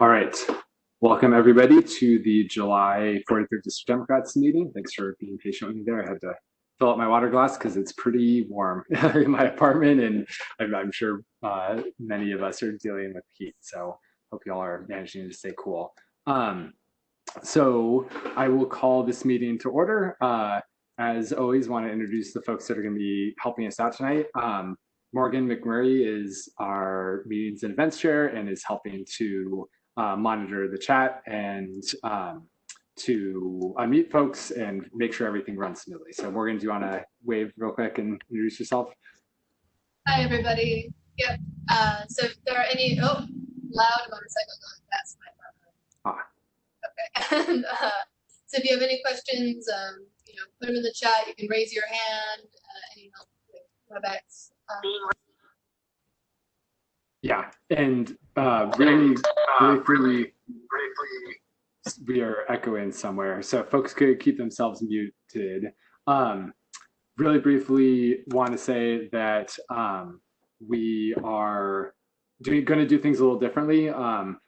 All right. Welcome, everybody, to the July 43rd District Democrats meeting. Thanks for being patient with me there. I had to fill up my water glass because it's pretty warm in my apartment, and I'm sure many of us are dealing with heat. So hope you all are managing to stay cool. So I will call this meeting to order. As always, want to introduce the folks that are going to be helping us out tonight. Morgan McMurray is our meetings and events chair and is helping to monitor the chat and to unmute folks and make sure everything runs smoothly. So Morgan, do you want to wave real quick and introduce yourself? Hi, everybody. Yep. So if there are any, loud motorcycle going past my apartment. Okay. And, so if you have any questions, put them in the chat. You can raise your hand. Any help with WebEx? Yeah, and really briefly, we are echoing somewhere, so folks could keep themselves muted. Really briefly, want to say that we are going to do things a little differently.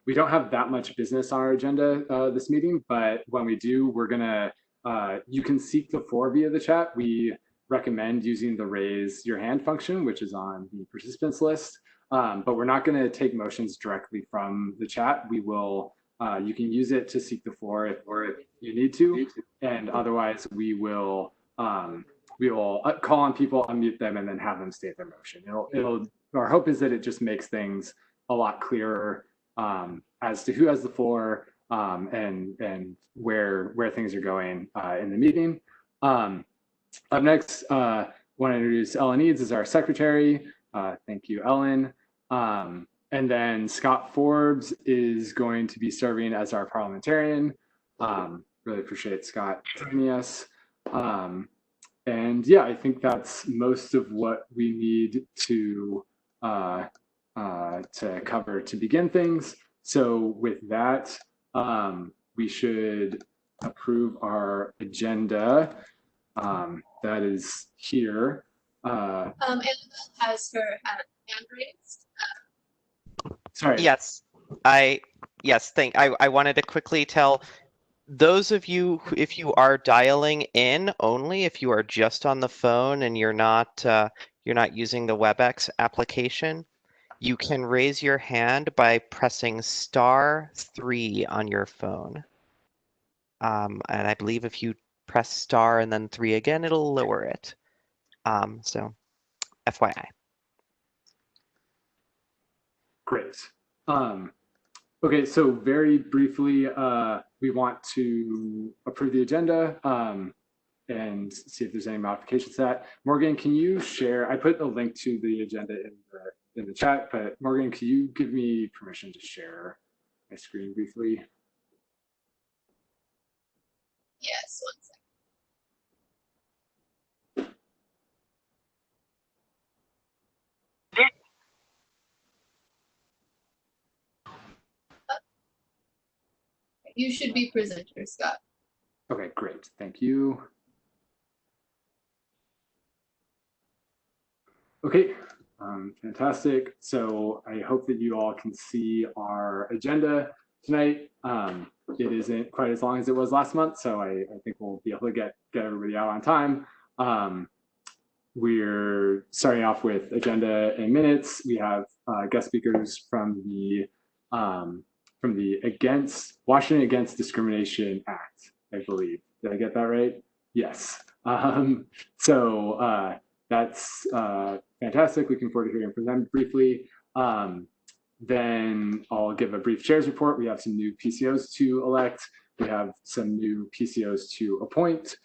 We don't have that much business on our agenda this meeting, but when we do, we're going to, you can seek the floor via the chat. We recommend using the raise your hand function, which is on the participants list. But we're not going to take motions directly from the chat. We will, you can use it to seek the floor if you need to, and otherwise we will call on people, unmute them, and then have them state their motion. Our hope is that it just makes things a lot clearer as to who has the floor and where things are going in the meeting. Up next, want to introduce Ellen Eads as our secretary. Thank you, Ellen. And then Scott Forbes is going to be serving as our parliamentarian. Really appreciate Scott joining us. And yeah, I think that's most of what we need to cover to begin things. So with that, we should approve our agenda. That is here. Annabelle has her hand raised. Sorry. Yes, I wanted to quickly tell those of you if you are dialing in only, if you are just on the phone and you're not using the WebEx application, you can raise your hand by pressing *3 on your phone. And I believe if you press star and then 3 again, it'll lower it. So FYI. Great. Okay, so very briefly, we want to approve the agenda and see if there's any modifications to that. Morgan, can you share? I put a link to the agenda in the chat, but Morgan, can you give me permission to share my screen briefly? Yes, 1 second. You should be presenter, Scott. Okay, great. Thank you. Okay, fantastic. So I hope that you all can see our agenda tonight. It isn't quite as long as it was last month, so I think we'll be able to get everybody out on time. We're starting off with agenda and minutes. We have guest speakers from the Washington Against Discrimination Act, I believe. Did I get that right? Yes. So that's fantastic. Looking forward to hearing from them briefly. Then I'll give a brief chair's report. We have some new PCOs to elect. We have some new PCOs to appoint.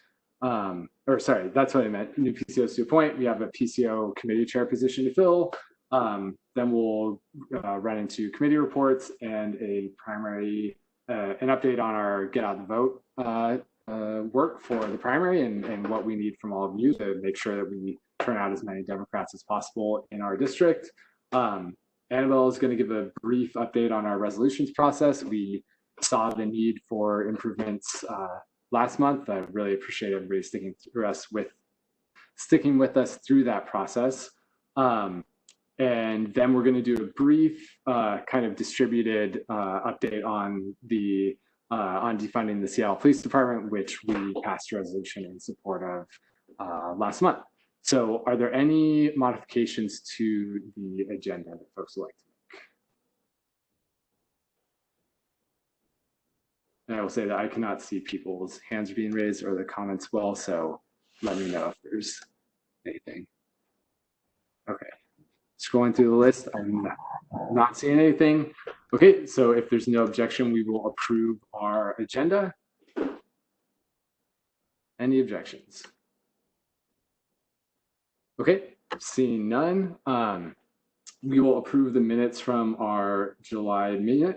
Sorry, that's what I meant, new PCOs to appoint. We have a PCO committee chair position to fill. Then we'll run into committee reports and an update on our get out the vote work for the primary and what we need from all of you to make sure that we turn out as many Democrats as possible in our district. Annabelle is going to give a brief update on our resolutions process. We saw the need for improvements last month. I really appreciate everybody sticking with us through that process. and then we're going to do a brief kind of distributed update on the on defunding the Seattle Police Department, which we passed a resolution in support of last month. So are there any modifications to the agenda that folks would like to make? And I will say that I cannot see people's hands being raised or the comments well, so let me know if there's anything. Okay, scrolling through the list, I'm not seeing anything. Okay, so if there's no objection, we will approve our agenda. Any objections? Okay, seeing none, we will approve the minutes from our July meeting.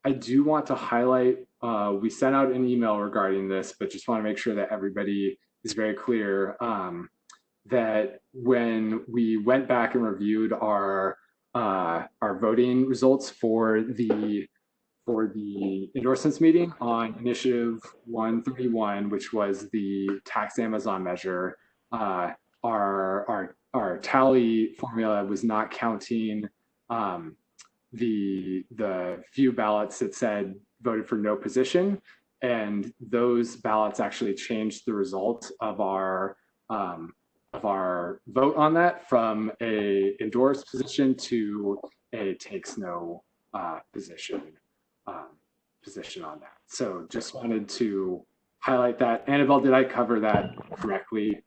I do want to highlight, we sent out an email regarding this, but just want to make sure that everybody is very clear that when we went back and reviewed our voting results for the endorsements meeting on Initiative 131, which was the tax Amazon measure, our tally formula was not counting the few ballots that said voted for no position, and those ballots actually changed the result of our vote on that from a endorsed position to a takes no position on that. So just wanted to highlight that. Annabelle, did I cover that correctly?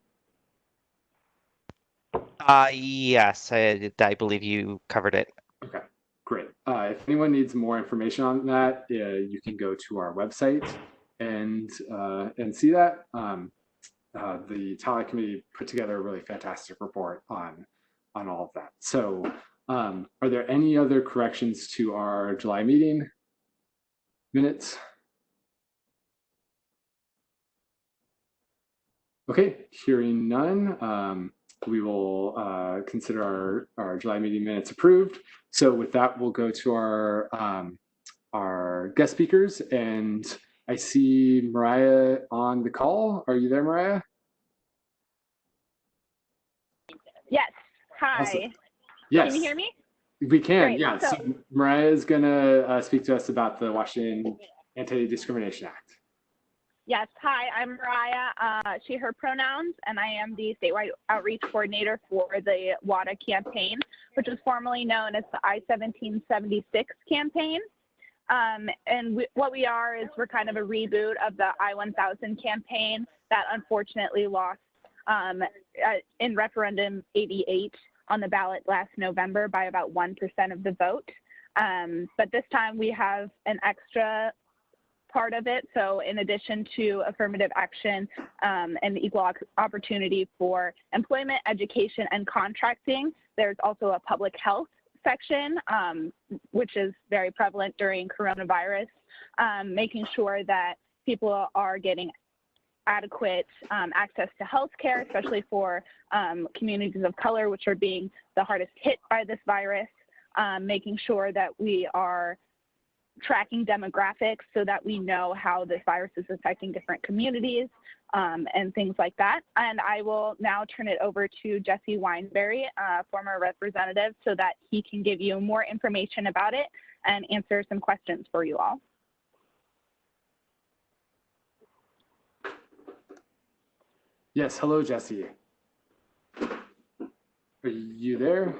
Yes, I believe you covered it. Okay, great. If anyone needs more information on that, you can go to our website and see that. The tally committee put together a really fantastic report on all of that. So are there any other corrections to our July meeting minutes? Okay, hearing none, we will consider our July meeting minutes approved. So with that, we'll go to our guest speakers, and I see Mariah on the call. Are you there, Mariah? Yes. Hi. Awesome. Yes. Can you hear me? We can, Great. yeah. So Mariah is going to speak to us about the Washington Anti-Discrimination Act. Yes. Hi, I'm Mariah, she, her pronouns, and I am the statewide outreach coordinator for the WADA campaign, which is formerly known as the I-1776 campaign. What we are is we're kind of a reboot of the I-1000 campaign that unfortunately lost in referendum 88 on the ballot last November by about 1% of the vote. But this time we have an extra part of it. So in addition to affirmative action and equal opportunity for employment, education, and contracting, there's also a public health section, which is very prevalent during coronavirus, making sure that people are getting adequate access to health care, especially for communities of color, which are being the hardest hit by this virus, making sure that we are tracking demographics so that we know how this virus is affecting different communities and things like that. And I will now turn it over to Jesse Weinberry, former representative, so that he can give you more information about it and answer some questions for you all. Yes, hello, Jesse. Are you there?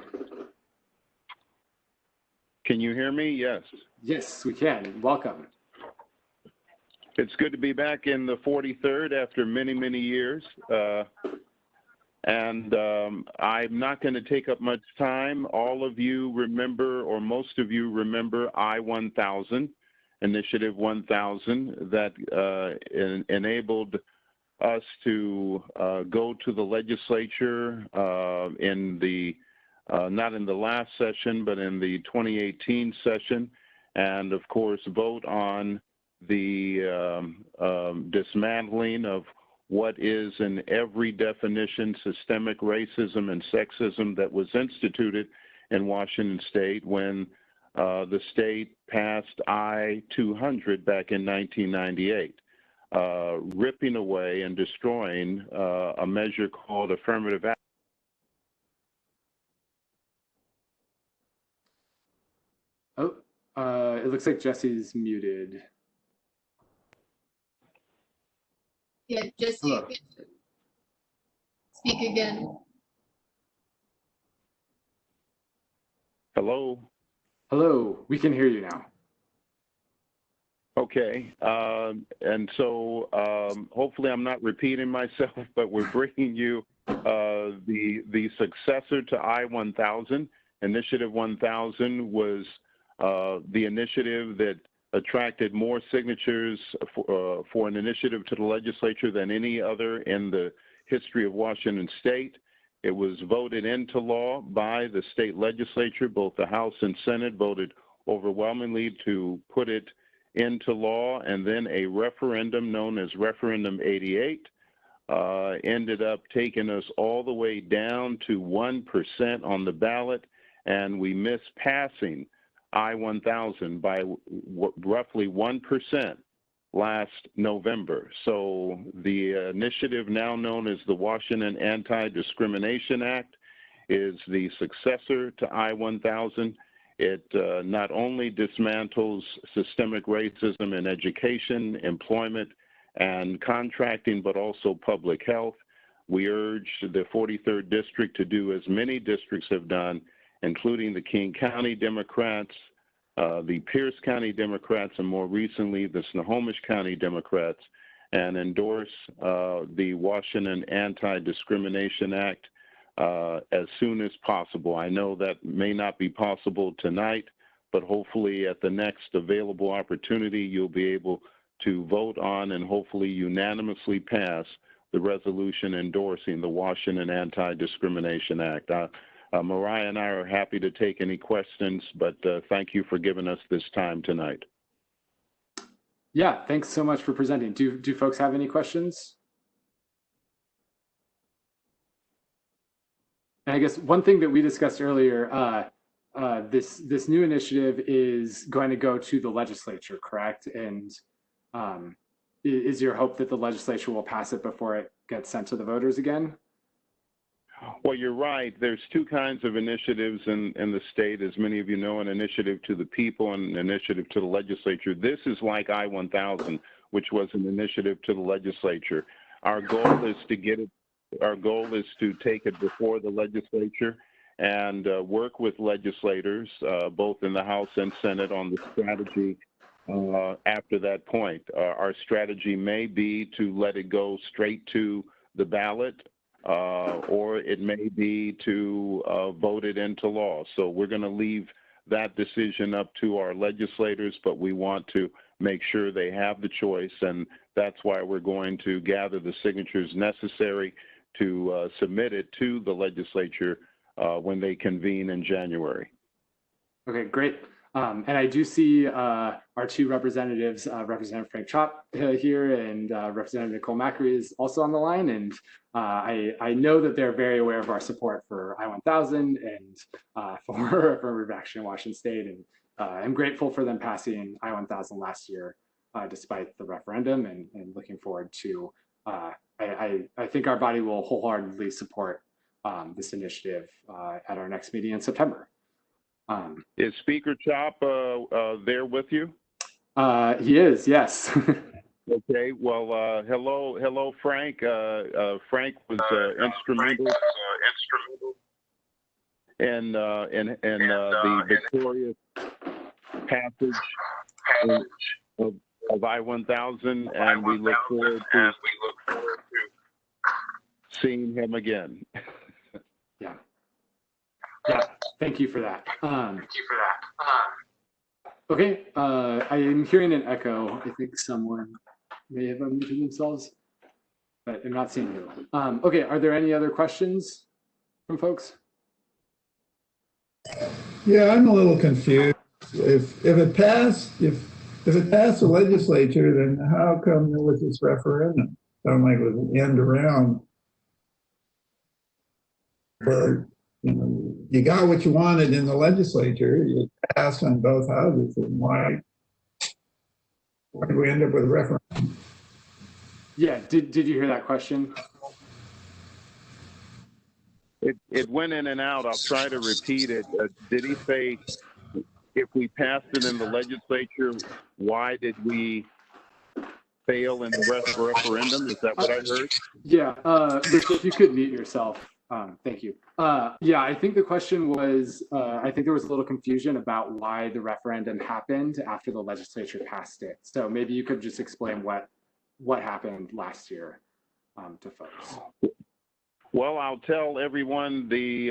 Can you hear me? Yes. Yes, we can. Welcome. It's good to be back in the 43rd after many, many years. I'm not going to take up much time. All of you remember, or most of you remember, I-1000, Initiative 1000, that enabled us to go to the legislature in the not in the last session, but in the 2018 session, and of course vote on the dismantling of what is in every definition systemic racism and sexism that was instituted in Washington State when the state passed I-200 back in 1998. Ripping away and destroying a measure called affirmative action. It looks like Jesse's muted. Yeah, Jesse, Hello. speak again. Hello? Hello, we can hear you now. Okay, and so hopefully I'm not repeating myself, but we're bringing you the successor to I-1000. Initiative 1000 was the initiative that attracted more signatures for an initiative to the legislature than any other in the history of Washington State. It was voted into law by the state legislature. Both the House and Senate voted overwhelmingly to put it into law, and then a referendum known as Referendum 88 ended up taking us all the way down to 1% on the ballot, and we missed passing I-1000 by roughly 1% last November. So the initiative, now known as the Washington Anti-Discrimination Act, is the successor to I-1000. It not only dismantles systemic racism in education, employment, and contracting, but also public health. We urge the 43rd District to do as many districts have done, including the King County Democrats, the Pierce County Democrats, and more recently the Snohomish County Democrats, and endorse the Washington Anti-Discrimination Act as soon as possible. I know that may not be possible tonight, but hopefully at the next available opportunity, you'll be able to vote on and hopefully unanimously pass the resolution endorsing the Washington Anti-Discrimination Act. Mariah and I are happy to take any questions, but thank you for giving us this time tonight. Yeah, thanks so much for presenting. Do folks have any questions? And I guess one thing that we discussed earlier, this new initiative is going to go to the legislature, correct? And is your hope that the legislature will pass it before it gets sent to the voters again? Well, you're right. There's two kinds of initiatives in the state, as many of you know, an initiative to the people and an initiative to the legislature. This is like I-1000, which was an initiative to the legislature. Our goal is to get it. Our goal is to take it before the legislature and work with legislators, both in the House and Senate, on the strategy after that point. Our strategy may be to let it go straight to the ballot, or it may be to vote it into law. So we're going to leave that decision up to our legislators, but we want to make sure they have the choice, and that's why we're going to gather the signatures necessary to submit it to the legislature when they convene in January. Okay, great. And I do see our two representatives, Representative Frank Chop here, and Representative Nicole Macri is also on the line. And I know that they're very aware of our support for I-1000 and for affirmative action in Washington State. And I'm grateful for them passing I-1000 last year, despite the referendum, and looking forward to, I think our body will wholeheartedly support this initiative at our next meeting in September. Is Speaker Chop there with you? He is, yes. Okay. Well, hello, Frank. Frank was instrumental in the victorious passage of I-1000, and we look forward to seeing him again. Yeah. Yeah. Thank you for that. Okay, I am hearing an echo. I think someone may have unmuted themselves, but I'm not seeing you. Okay, are there any other questions from folks? Yeah, I'm a little confused. If it passed the legislature, then how come there was this referendum? Sound like it was an end around. But you got what you wanted in the legislature. You passed on both houses, and why did we end up with a referendum? Yeah, did you hear that question? It went in and out. I'll try to repeat it. Did he say if we passed it in the legislature, why did we fail in the referendum? Is that what I heard? Yeah, Rich, if you could mute yourself. Thank you. Yeah, I think the question was, I think there was a little confusion about why the referendum happened after the legislature passed it. So maybe you could just explain what happened last year to folks. Well, I'll tell everyone the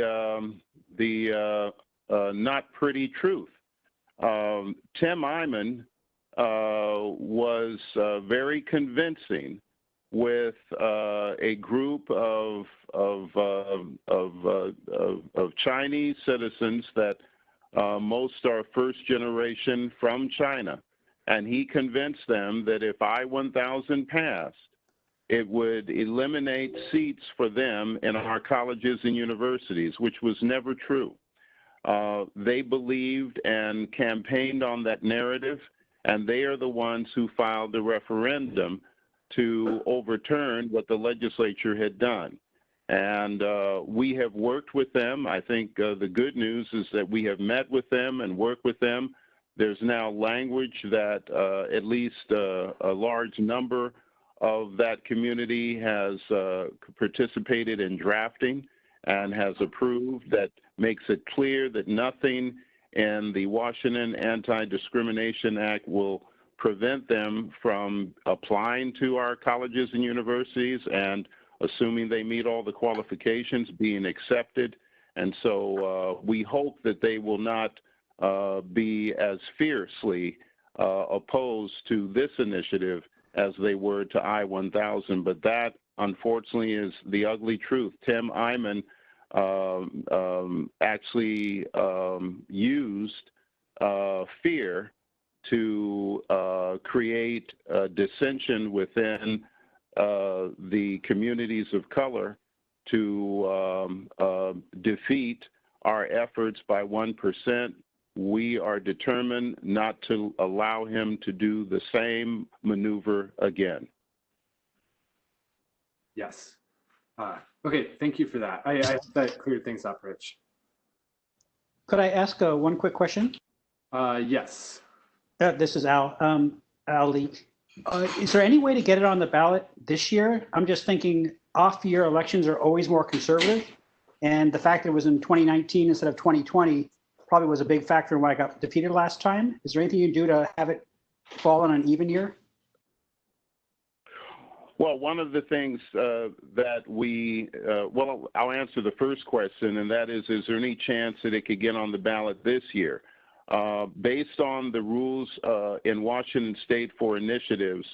not pretty truth. Tim Eyman was very convincing with a group of Chinese citizens that most are first generation from China, and he convinced them that if I-1000 passed, it would eliminate seats for them in our colleges and universities, which was never true. They believed and campaigned on that narrative, and they are the ones who filed the referendum to overturn what the legislature had done. And we have worked with them. I think the good news is that we have met with them and worked with them. There's now language that at least a large number of that community has participated in drafting and has approved that makes it clear that nothing in the Washington Anti-Discrimination Act will prevent them from applying to our colleges and universities and, assuming they meet all the qualifications, being accepted. And so we hope that they will not be as fiercely opposed to this initiative as they were to I-1000. But that, unfortunately, is the ugly truth. Tim Eyman actually used fear to create dissension within the communities of color to defeat our efforts by 1%. We are determined not to allow him to do the same maneuver again. Yes. Okay, thank you for that. I hope that cleared things up, Rich. Could I ask one quick question? Yes. This is Al. Ali. Is there any way to get it on the ballot this year? I'm just thinking off-year elections are always more conservative, and the fact that it was in 2019 instead of 2020 probably was a big factor in why I got defeated last time. Is there anything you can do to have it fall on an even year? Well, one of the things that we, well, I'll answer the first question, and that is there any chance that it could get on the ballot this year? Based on the rules in Washington State for initiatives,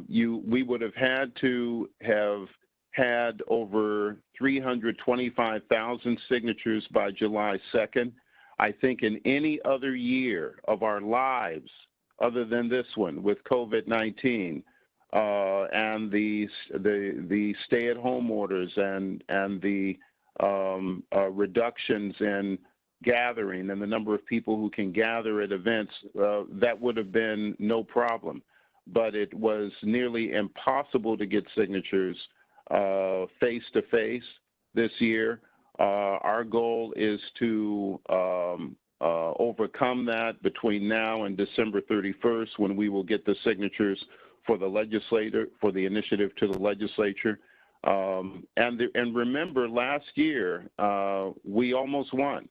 we would have had to have had over 325,000 signatures by July 2nd. I think in any other year of our lives, other than this one with COVID-19, and the stay-at-home orders and the reductions in gathering and the number of people who can gather at events, that would have been no problem. But it was nearly impossible to get signatures face-to-face this year. Our goal is to overcome that between now and December 31st, when we will get the signatures for the legislator, for the initiative to the legislature. And remember, last year, we almost won.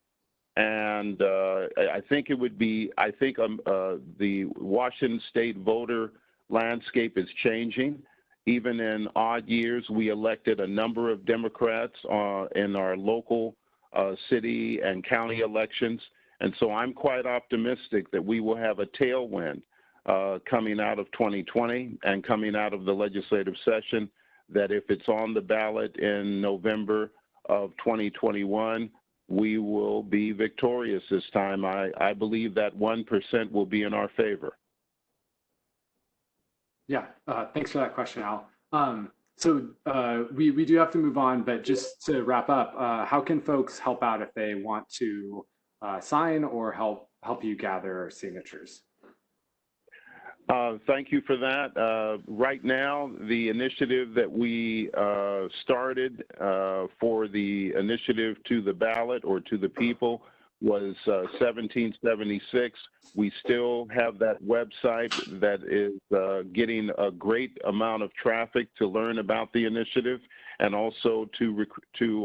And I think it would be, the Washington State voter landscape is changing. Even in odd years, we elected a number of Democrats in our local city and county elections. And so I'm quite optimistic that we will have a tailwind coming out of 2020 and coming out of the legislative session, that if it's on the ballot in November of 2021, we will be victorious this time. I believe that 1% will be in our favor. Yeah, thanks for that question, Al. So we do have to move on, but just to wrap up, how can folks help out if they want to sign or help you gather signatures? Thank you for that. Right now, the initiative that we started for the initiative to the ballot or to the people was 1776. We still have that website that is getting a great amount of traffic to learn about the initiative, and also to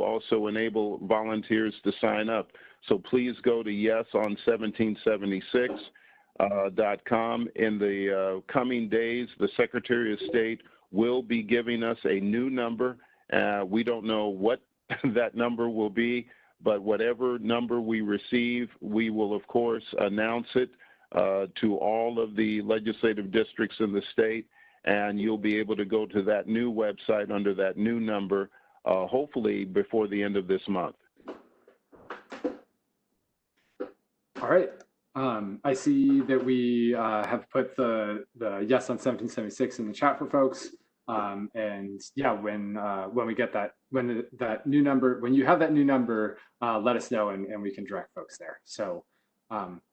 also enable volunteers to sign up. So please go to yeson1776.com. In the coming days, the Secretary of State will be giving us a new number. We don't know what that number will be, but whatever number we receive, we will, of course, announce it to all of the legislative districts in the state, and you'll be able to go to that new website under that new number, hopefully before the end of this month. All right. I see that we have put the yes on 1776 in the chat for folks. And yeah, when we get that, when you have that new number, let us know and we can direct folks there. So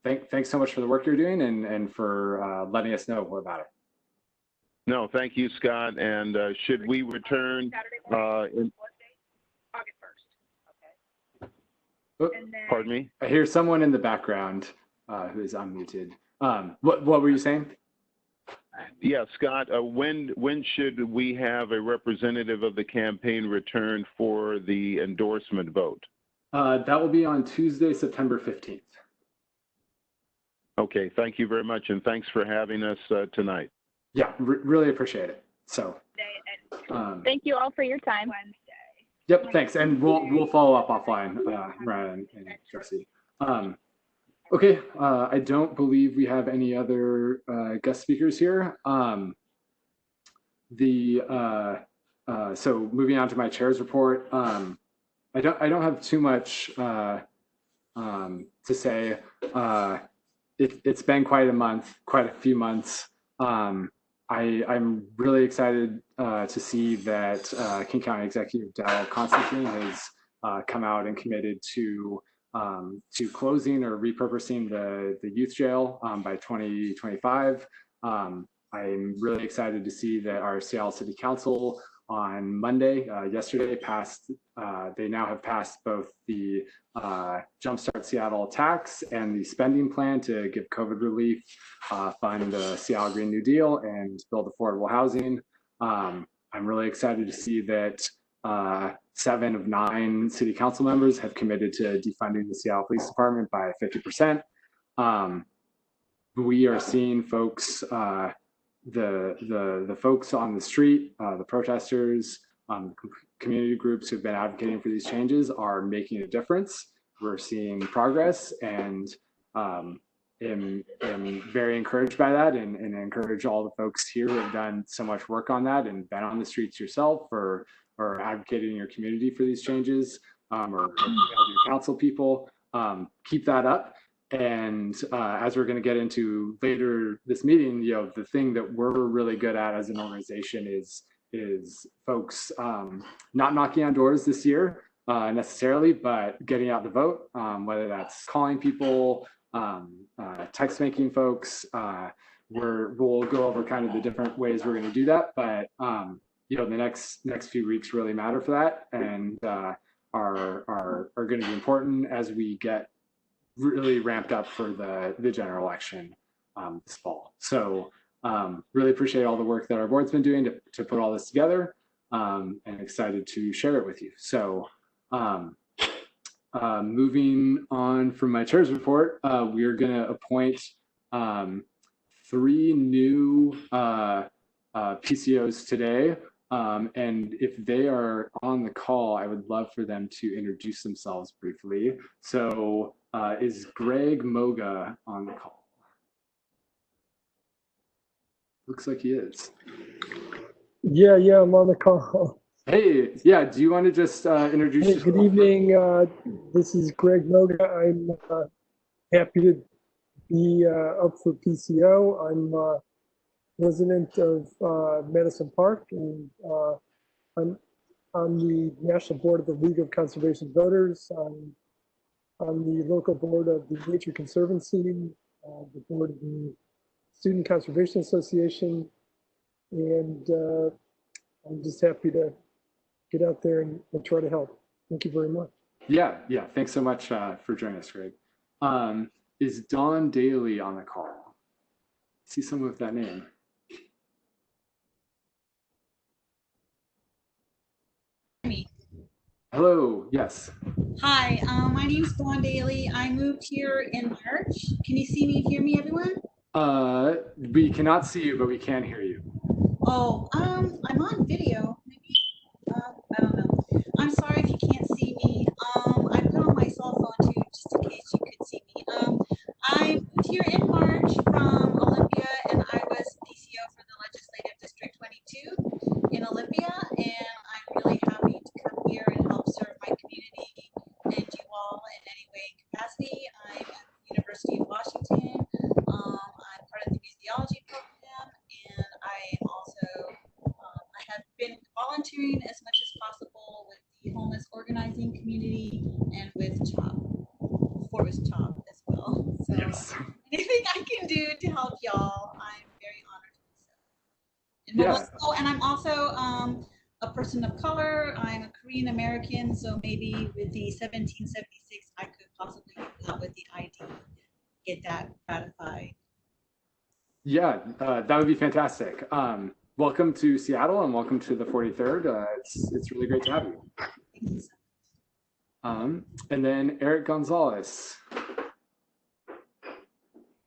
thanks so much for the work you're doing and for letting us know more about it. No, thank you, Scott. And should we return in August 1st. Oh, pardon me? I hear someone in the background who is unmuted. What were you saying? Yeah, Scott, when should we have a representative of the campaign return for the endorsement vote? That will be on Tuesday, September 15th. Okay, thank you very much, and thanks for having us tonight. Yeah, really appreciate it. So, Thank you all for your time. yep, thanks, and we'll follow up offline, Ryan and Jesse. Okay, I don't believe we have any other guest speakers here. So moving on to my chair's report, I don't have too much to say. It's been quite a few months. I'm really excited to see that King County Executive Dal Constantine has come out and committed to closing or repurposing the youth jail by 2025. I'm really excited to see that our Seattle City Council on Monday, yesterday, they now have passed both the Jumpstart Seattle tax and the spending plan to give COVID relief, fund the Seattle Green New Deal, and build affordable housing. I'm really excited to see that 7 of 9 city council members have committed to defunding the Seattle Police Department by 50%. We are seeing folks, the folks on the street, the protesters, community groups who've been advocating for these changes are making a difference. We're seeing progress, and am very encouraged by that, and encourage all the folks here who have done so much work on that and been on the streets yourself or advocating in your community for these changes, or your council people. Keep that up. And as we're going to get into later this meeting, the thing that we're really good at as an organization is folks not knocking on doors this year necessarily, but getting out to vote, whether that's calling people, text making folks. We'll go over kind of the different ways we're going to do that, but the next few weeks really matter for that, and are going to be important as we get really ramped up for the general election this fall. So really appreciate all the work that our board's been doing to put all this together, and excited to share it with you. So moving on from my chair's report, we're going to appoint 3 new PCOs today. And if they are on the call, I would love for them to introduce themselves briefly. So is Greg Moga on the call? Looks like he is. Yeah, I'm on the call. Hey, yeah, do you want to just introduce yourself? Good evening. This is Greg Moga. I'm happy to be up for PCO. I'm resident of Madison Park, and I'm on the National Board of the League of Conservation Voters. I'm on the local board of the Nature Conservancy, the board of the Student Conservation Association, and I'm just happy to get out there and try to help. Thank you very much. Yeah, thanks so much for joining us, Greg. Is Dawn Daly on the call? I see someone with that name. Me. Hello, yes. Hi, my name is Dawn Daly. I moved here in March. Can you see me and hear me, everyone? We cannot see you, but we can hear you. Oh, I'm on video. Maybe, I don't know. I'm sorry if you can't see me. I put on my cell phone too, just in case you could see me. I moved here in March from Olympia, and I was PCO for the Legislative District 22 in Olympia, and I'm really happy to come here and help serve my community and you all in any way and capacity. I'm at the University of Washington. I'm part of the museology program, and I also I have been volunteering as much as possible with the homeless organizing community and with CHOP, Forest CHOP as well. So Yes. anything I can do to help y'all, I'm very honored to do so. And Yeah. and I'm also a person of color. I'm a Korean American, so maybe with the 1776, I could possibly help with the ID, get that ratified. Yeah, that would be fantastic. Welcome to Seattle and welcome to the 43rd. It's really great to have you. Thank you so much. And then Eric Gonzalez.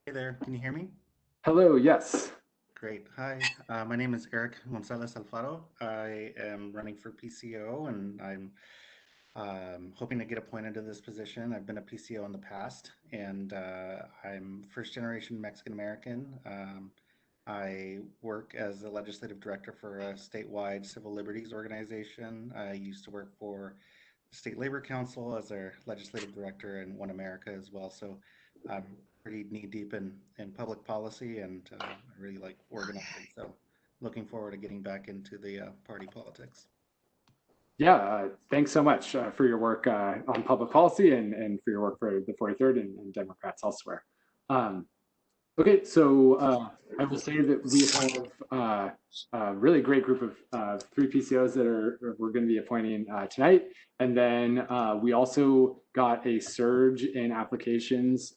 Hey there, can you hear me? Hello, yes. Great. Hi, my name is Eric Gonzalez Alfaro. I am running for PCO, and I'm hoping to get appointed to this position. I've been a PCO in the past, and I'm first-generation Mexican-American. I work as a legislative director for a statewide civil liberties organization. I used to work for the State Labor Council as their legislative director in One America as well. So I'm pretty knee-deep in public policy, and I really like organizing. So looking forward to getting back into the party politics. Yeah, thanks so much for your work on public policy and for your work for the 43rd and Democrats elsewhere. Okay, so I will say that we have a really great group of 3 PCOs that we're going to be appointing tonight. And then we also got a surge in applications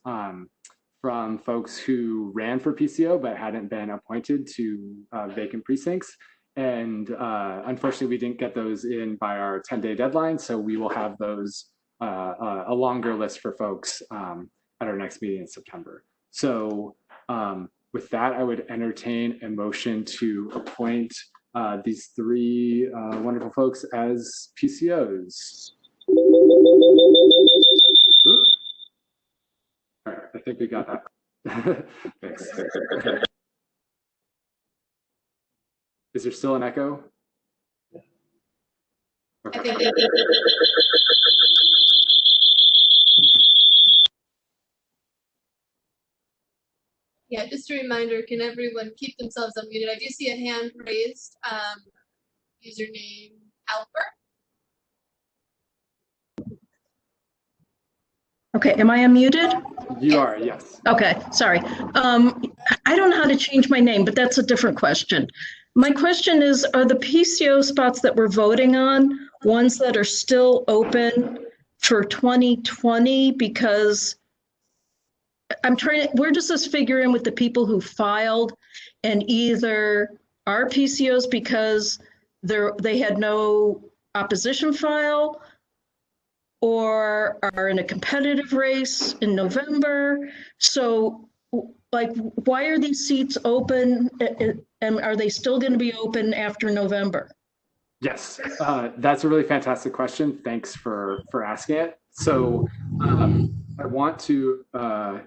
from folks who ran for PCO but hadn't been appointed to vacant precincts. And unfortunately, we didn't get those in by our 10-day deadline. So we will have those, a longer list for folks at our next meeting in September. So with that, I would entertain a motion to appoint these 3 wonderful folks as PCOs. Ooh. All right, I think we got that. Thanks. Okay. Is there still an echo? Okay. Yeah, just a reminder, can everyone keep themselves unmuted? I do see a hand raised. Username Alper. Okay, am I unmuted? You are, yes. Okay, sorry. I don't know how to change my name, but that's a different question. My question is, are the PCO spots that we're voting on ones that are still open for 2020? Because where does this figure in with the people who filed and either are PCOs because they had no opposition file or are in a competitive race in November? So like, why are these seats open and are they still going to be open after November? Yes, that's a really fantastic question. Thanks for asking it. So I want to,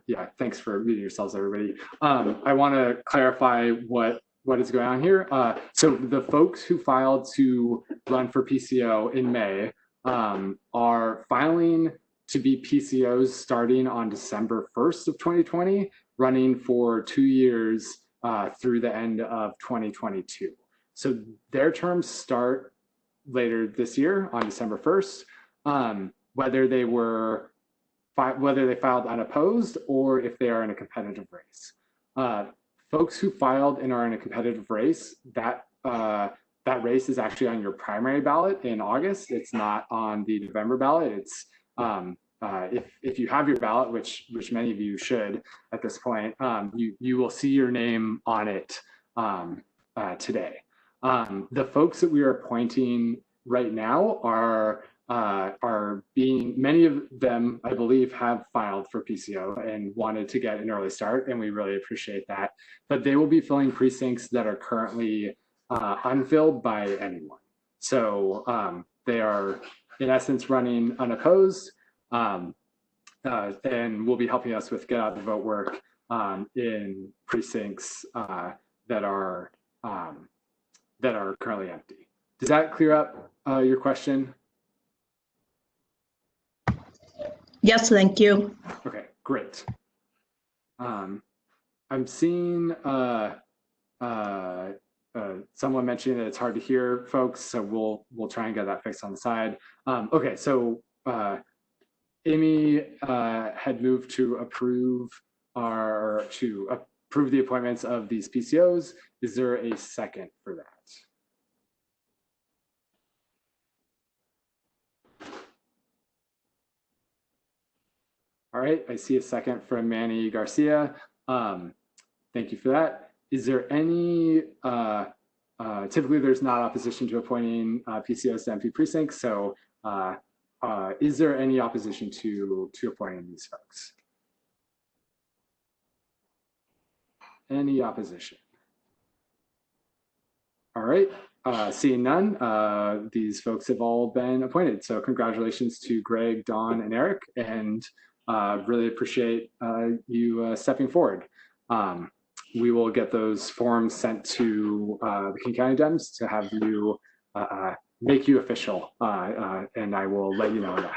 yeah, thanks for muting yourselves, everybody. I want to clarify what is going on here. So the folks who filed to run for PCO in May are filing to be PCOs starting on December 1st of 2020, running for 2 years through the end of 2022. So their terms start later this year on December 1st, whether they filed unopposed or if they are in a competitive race. Folks who filed and are in a competitive race, that race is actually on your primary ballot in August. It's not on the November ballot. It's if you have your ballot, which many of you should at this point, you will see your name on it today. The folks that we are appointing right now are being, many of them, I believe, have filed for PCO and wanted to get an early start, and we really appreciate that. But they will be filling precincts that are currently unfilled by anyone. So they are, in essence, running unopposed, and will be helping us with get out the vote work in precincts that are currently empty. Does that clear up your question? Yes, thank you. Okay, great. I'm seeing someone mentioning that it's hard to hear folks, so we'll try and get that fixed on the side. Okay, so Amy had moved to approve the appointments of these PCOs. Is there a second for that? All right, I see a second from Manny Garcia. Thank you for that. Is there any, typically there's not opposition to appointing PCOs to empty precincts, so is there any opposition to appointing these folks? Any opposition? All right, seeing none, these folks have all been appointed. So congratulations to Greg, Dawn, and Eric, and really appreciate you stepping forward. We will get those forms sent to the King County Dems to have you make you official, and I will let you know when that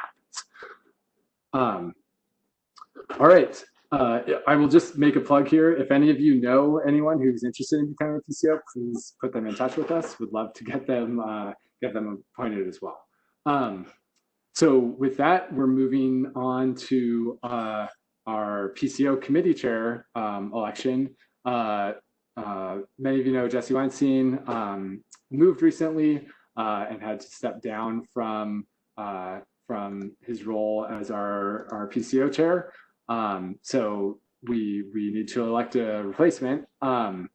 happens. All right, I will just make a plug here. If any of you know anyone who's interested in becoming a PCO, please put them in touch with us. We'd love to get them appointed as well. So with that, we're moving on to our PCO committee chair election. Many of you know Jesse Weinstein moved recently and had to step down from his role as our PCO chair. So we need to elect a replacement. The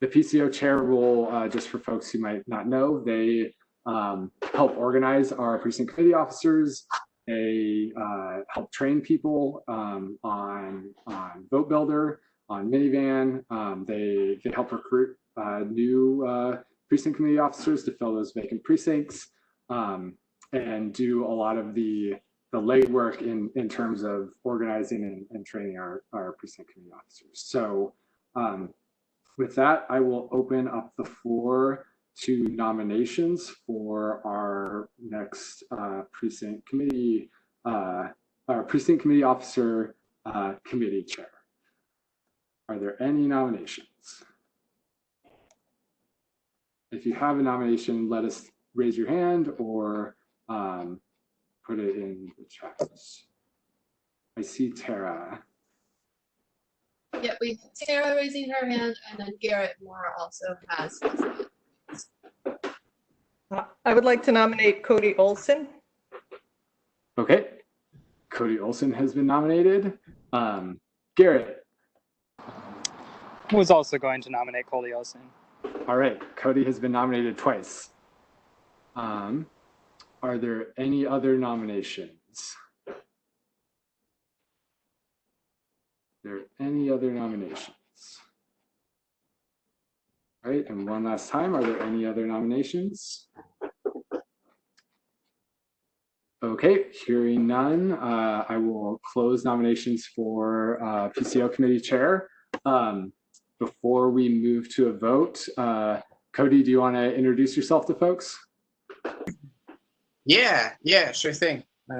PCO chair will, just for folks who might not know, they help organize our precinct committee officers. They help train people on Vote Builder, on Minivan. They help recruit new precinct committee officers to fill those vacant precincts, and do a lot of the legwork in terms of organizing and training our precinct committee officers. So with that, I will open up the floor to nominations for our next precinct committee officer committee chair. Are there any nominations? If you have a nomination, let us raise your hand or put it in the chat. I see Tara. Yeah, we have Tara raising her hand, and then Garrett Moore also has his hand. I would like to nominate Cody Olson. Okay, Cody Olson has been nominated. Garrett. I was also going to nominate Cody Olson. All right, Cody has been nominated twice. Are there any other nominations? All right, and one last time, are there any other nominations? Okay, hearing none, I will close nominations for PCO committee chair. Before we move to a vote, Cody, do you want to introduce yourself to folks? Yeah, sure thing. I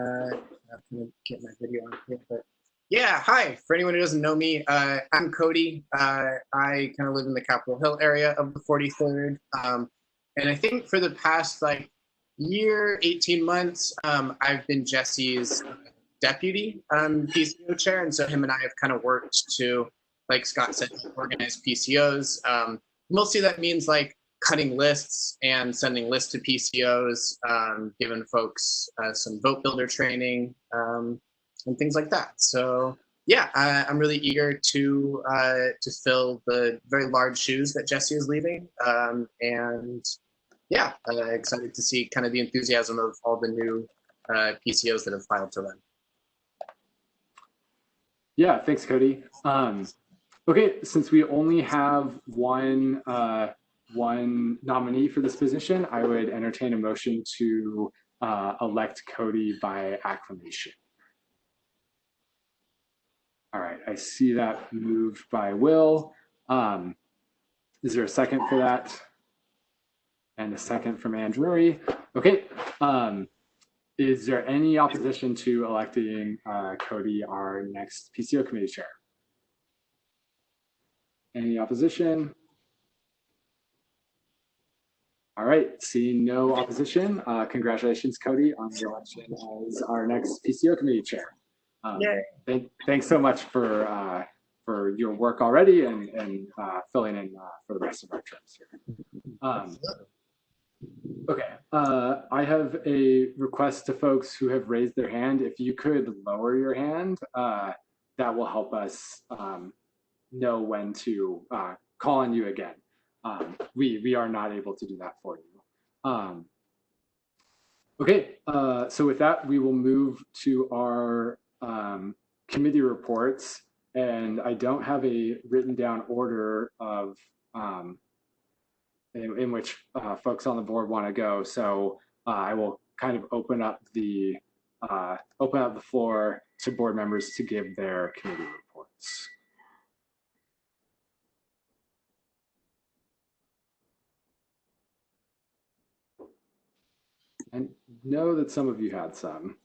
have to get my video on here, but yeah, hi. For anyone who doesn't know me, I'm Cody. I kind of live in the Capitol Hill area of the 43rd. And I think for the past year, 18 months, I've been Jesse's deputy PCO chair. And so him and I have kind of worked to, like Scott said, organize PCOs. Mostly that means cutting lists and sending lists to PCOs, giving folks some vote builder training, things like that. So yeah, I'm really eager to fill the very large shoes that Jesse is leaving, and yeah, excited to see kind of the enthusiasm of all the new PCOs that have filed to run. Yeah, thanks, Cody. Okay, since we only have one nominee for this position, I would entertain a motion to elect Cody by acclamation. All right, I see that moved by Will. Is there a second for that? And a second from Anne Drury. Okay. Is there any opposition to electing Cody our next PCO committee chair? Any opposition? All right, seeing no opposition, congratulations, Cody, on the election as our next PCO committee chair. Thanks so much for your work already and filling in for the rest of our terms here. Okay, I have a request to folks who have raised their hand. If you could lower your hand, that will help us know when to call on you again. We are not able to do that for you. Okay, so with that, we will move to our committee reports, and I don't have a written down order of in which folks on the board want to go. So I will kind of open up the floor to board members to give their committee reports. I know that some of you had some.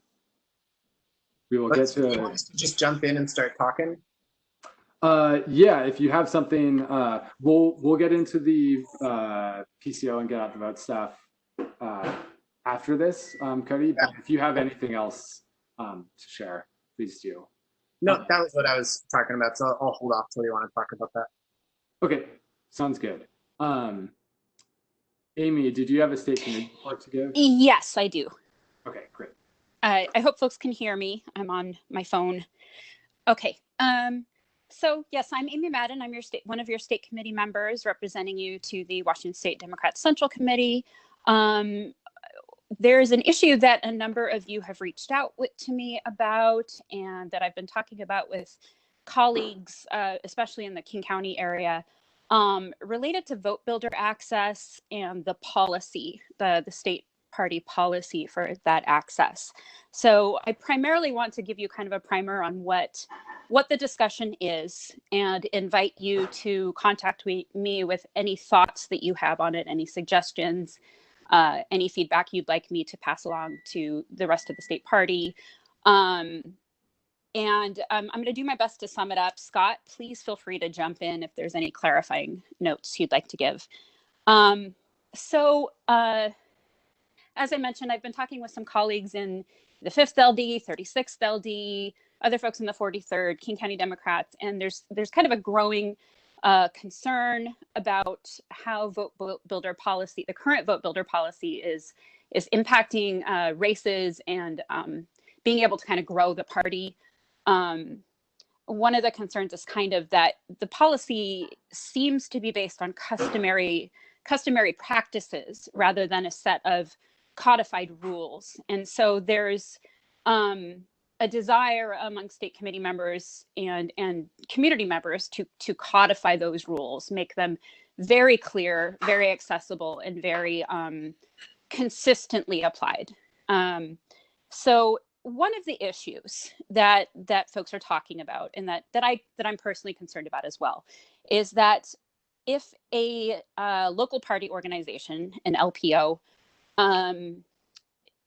We will get to. You want us to just jump in and start talking? Yeah, if you have something, we'll get into the PCO and get out the vote stuff after this, Cody. But if you have anything else to share, please do. No, that was what I was talking about. So I'll hold off till you want to talk about that. Okay, sounds good. Amy, did you have a state committee report to give? Yes, I do. Okay, great. I hope folks can hear me. I'm on my phone. Okay. So yes, I'm Amy Madden. I'm one of your state committee members representing you to the Washington State Democrats Central Committee. There's an issue that a number of you have reached out to me about, and that I've been talking about with colleagues, especially in the King County area, related to vote builder access and the policy, the state party policy for that access. So I primarily want to give you kind of a primer on what the discussion is and invite you to contact me with any thoughts that you have on it, any suggestions, any feedback you'd like me to pass along to the rest of the state party. I'm going to do my best to sum it up. Scott, please feel free to jump in if there's any clarifying notes you'd like to give. As I mentioned, I've been talking with some colleagues in the 5th LD, 36th LD, other folks in the 43rd, King County Democrats, and there's kind of a growing concern about how vote builder policy, the current vote builder policy is impacting races and being able to kind of grow the party. One of the concerns is kind of that the policy seems to be based on customary practices rather than a set of codified rules. And so there's a desire among state committee members and community members to codify those rules, make them very clear, very accessible, and very consistently applied. So one of the issues that folks are talking about, and that I'm personally concerned about as well, is that if a local party organization, an LPO,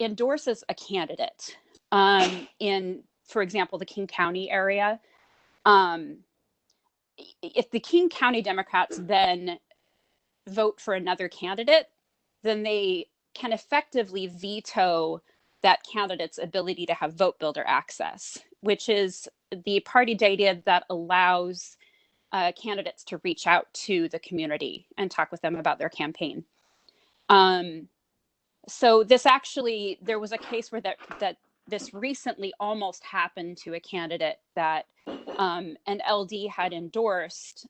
endorses a candidate in, for example, the King County area, if the King County Democrats then vote for another candidate, then they can effectively veto that candidate's ability to have vote builder access, which is the party data that allows candidates to reach out to the community and talk with them about their campaign. So this actually, there was a case where that this recently almost happened to a candidate that an LD had endorsed.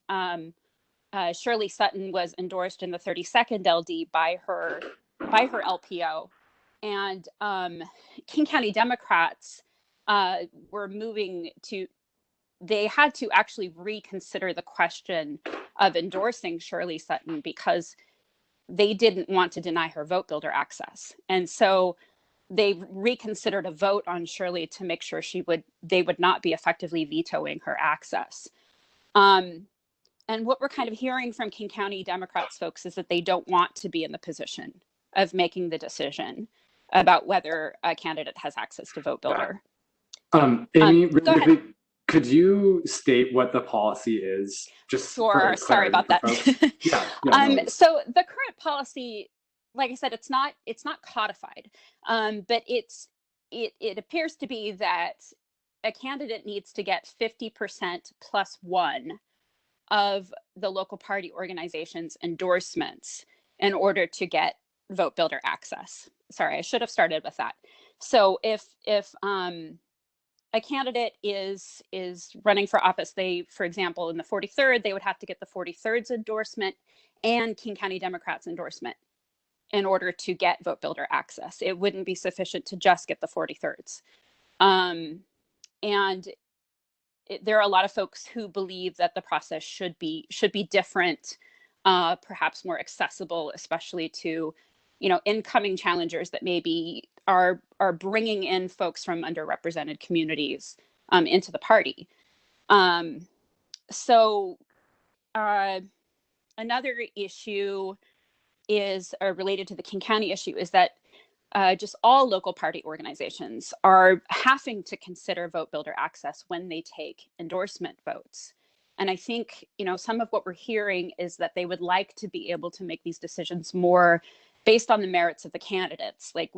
Shirley Sutton was endorsed in the 32nd LD by her LPO, and King County Democrats were moving to. They had to actually reconsider the question of endorsing Shirley Sutton because they didn't want to deny her vote builder access, and so they reconsidered a vote on Shirley to make sure they would not be effectively vetoing her access. And what we're kind of hearing from King County Democrats folks is that they don't want to be in the position of making the decision about whether a candidate has access to vote builder. Amy, really quickly, could you state what the policy is? Just sure. Sorry about that. So the current policy, like I said, it's not codified, but it appears to be that a candidate needs to get 50% plus one of the local party organization's endorsements in order to get vote builder access. Sorry, I should have started with that. So if a candidate is running for office, for example, in the 43rd, they would have to get the 43rd's endorsement and King County Democrats endorsement in order to get vote builder access. It wouldn't be sufficient to just get the 43rds. And there are a lot of folks who believe that the process should be different, perhaps more accessible, especially to, incoming challengers that maybe are bringing in folks from underrepresented communities into the party. Another issue is related to the King County issue is that just all local party organizations are having to consider vote builder access when they take endorsement votes. And I think, some of what we're hearing is that they would like to be able to make these decisions more based on the merits of the candidates. Like,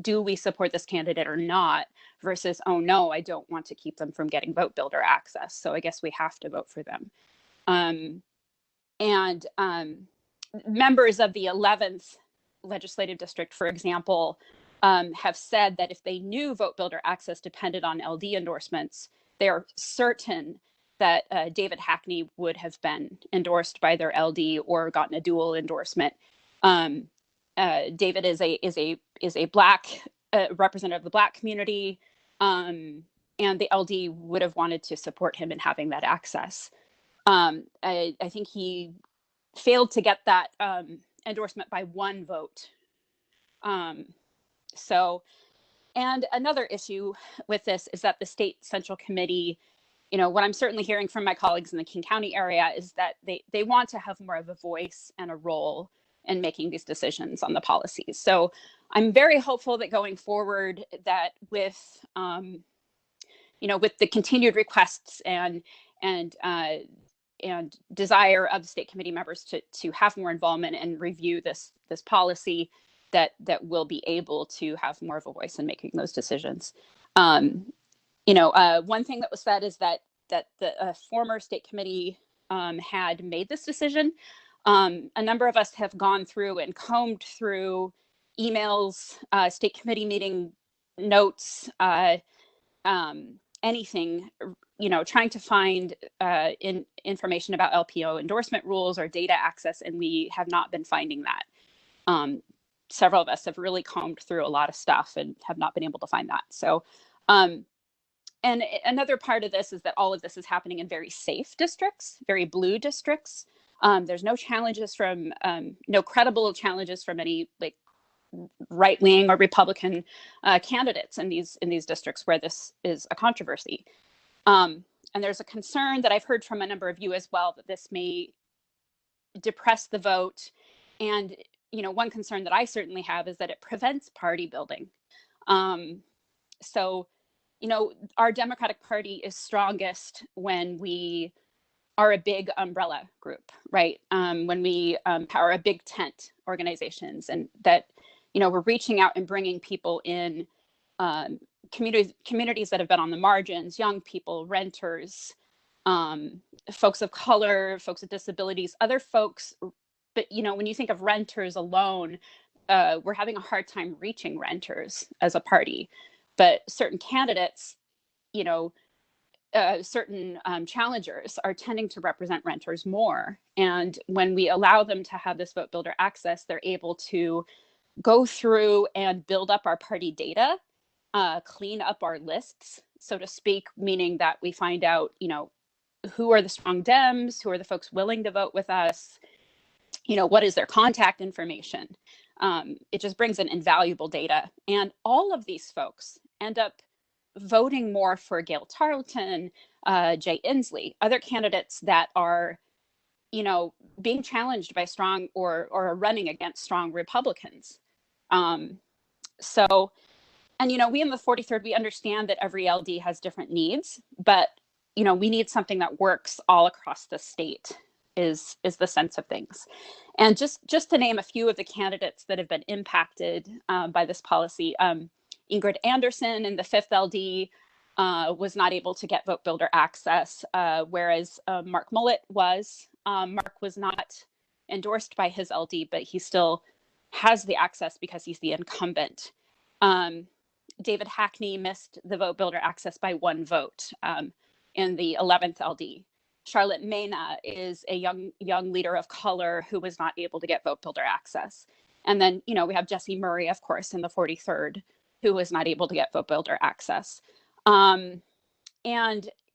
do we support this candidate or not, versus, oh no, I don't want to keep them from getting vote builder access, so I guess we have to vote for them. Members of the 11th legislative district, for example, have said that if they knew vote builder access depended on LD endorsements, they are certain that David Hackney would have been endorsed by their LD or gotten a dual endorsement. David is a Black representative of the Black community, and the LD would have wanted to support him in having that access. I think he failed to get that endorsement by one vote. And another issue with this is that the state central committee, what I'm certainly hearing from my colleagues in the King County area is that they want to have more of a voice and a role in making these decisions on the policies. So I'm very hopeful that going forward that with the continued requests and desire of state committee members to have more involvement and review this policy, that we'll be able to have more of a voice in making those decisions. One thing that was said is that the former state committee had made this decision. A number of us have gone through and combed through emails, state committee meeting notes, anything, trying to find information about LPO endorsement rules or data access, and we have not been finding that. Several of us have really combed through a lot of stuff and have not been able to find that. So, and another part of this is that all of this is happening in very safe districts, very blue districts. There's no challenges from, no credible challenges from any right-wing or Republican candidates in these districts where this is a controversy. And there's a concern that I've heard from a number of you as well that this may depress the vote. And one concern that I certainly have is that it prevents party building. So, our Democratic Party is strongest when we are a big umbrella group, right? When we are a big tent organizations, and that, we're reaching out and bringing people in, communities that have been on the margins, young people, renters, folks of color, folks with disabilities, other folks. But, when you think of renters alone, we're having a hard time reaching renters as a party. but certain candidates, you know, certain challengers are tending to represent renters more. And when we allow them to have this vote builder access, they're able to go through and build up our party data, clean up our lists, so to speak, meaning that we find out, you know, who are the strong Dems, who are the folks willing to vote with us, you know, what is their contact information. It just brings in invaluable data. And all of these folks end up voting more for Gail Tarleton, Jay Inslee, other candidates that are, you know, being challenged by strong or running against strong Republicans. So, and, you know, we in the 43rd, we understand that every LD has different needs, but, you know, we need something that works all across the state is the sense of things. And just to name a few of the candidates that have been impacted by this policy, Ingrid Anderson in the 5th LD was not able to get vote builder access, whereas Mark Mullet was. Mark was not endorsed by his LD, but he still has the access because he's the incumbent. David Hackney missed the vote builder access by 1 vote in the 11th LD. Charlotte Mena is a young leader of color who was not able to get vote builder access. And then, you know, we have Jesse Murray, of course, in the 43rd, who was not able to get vote builder access. And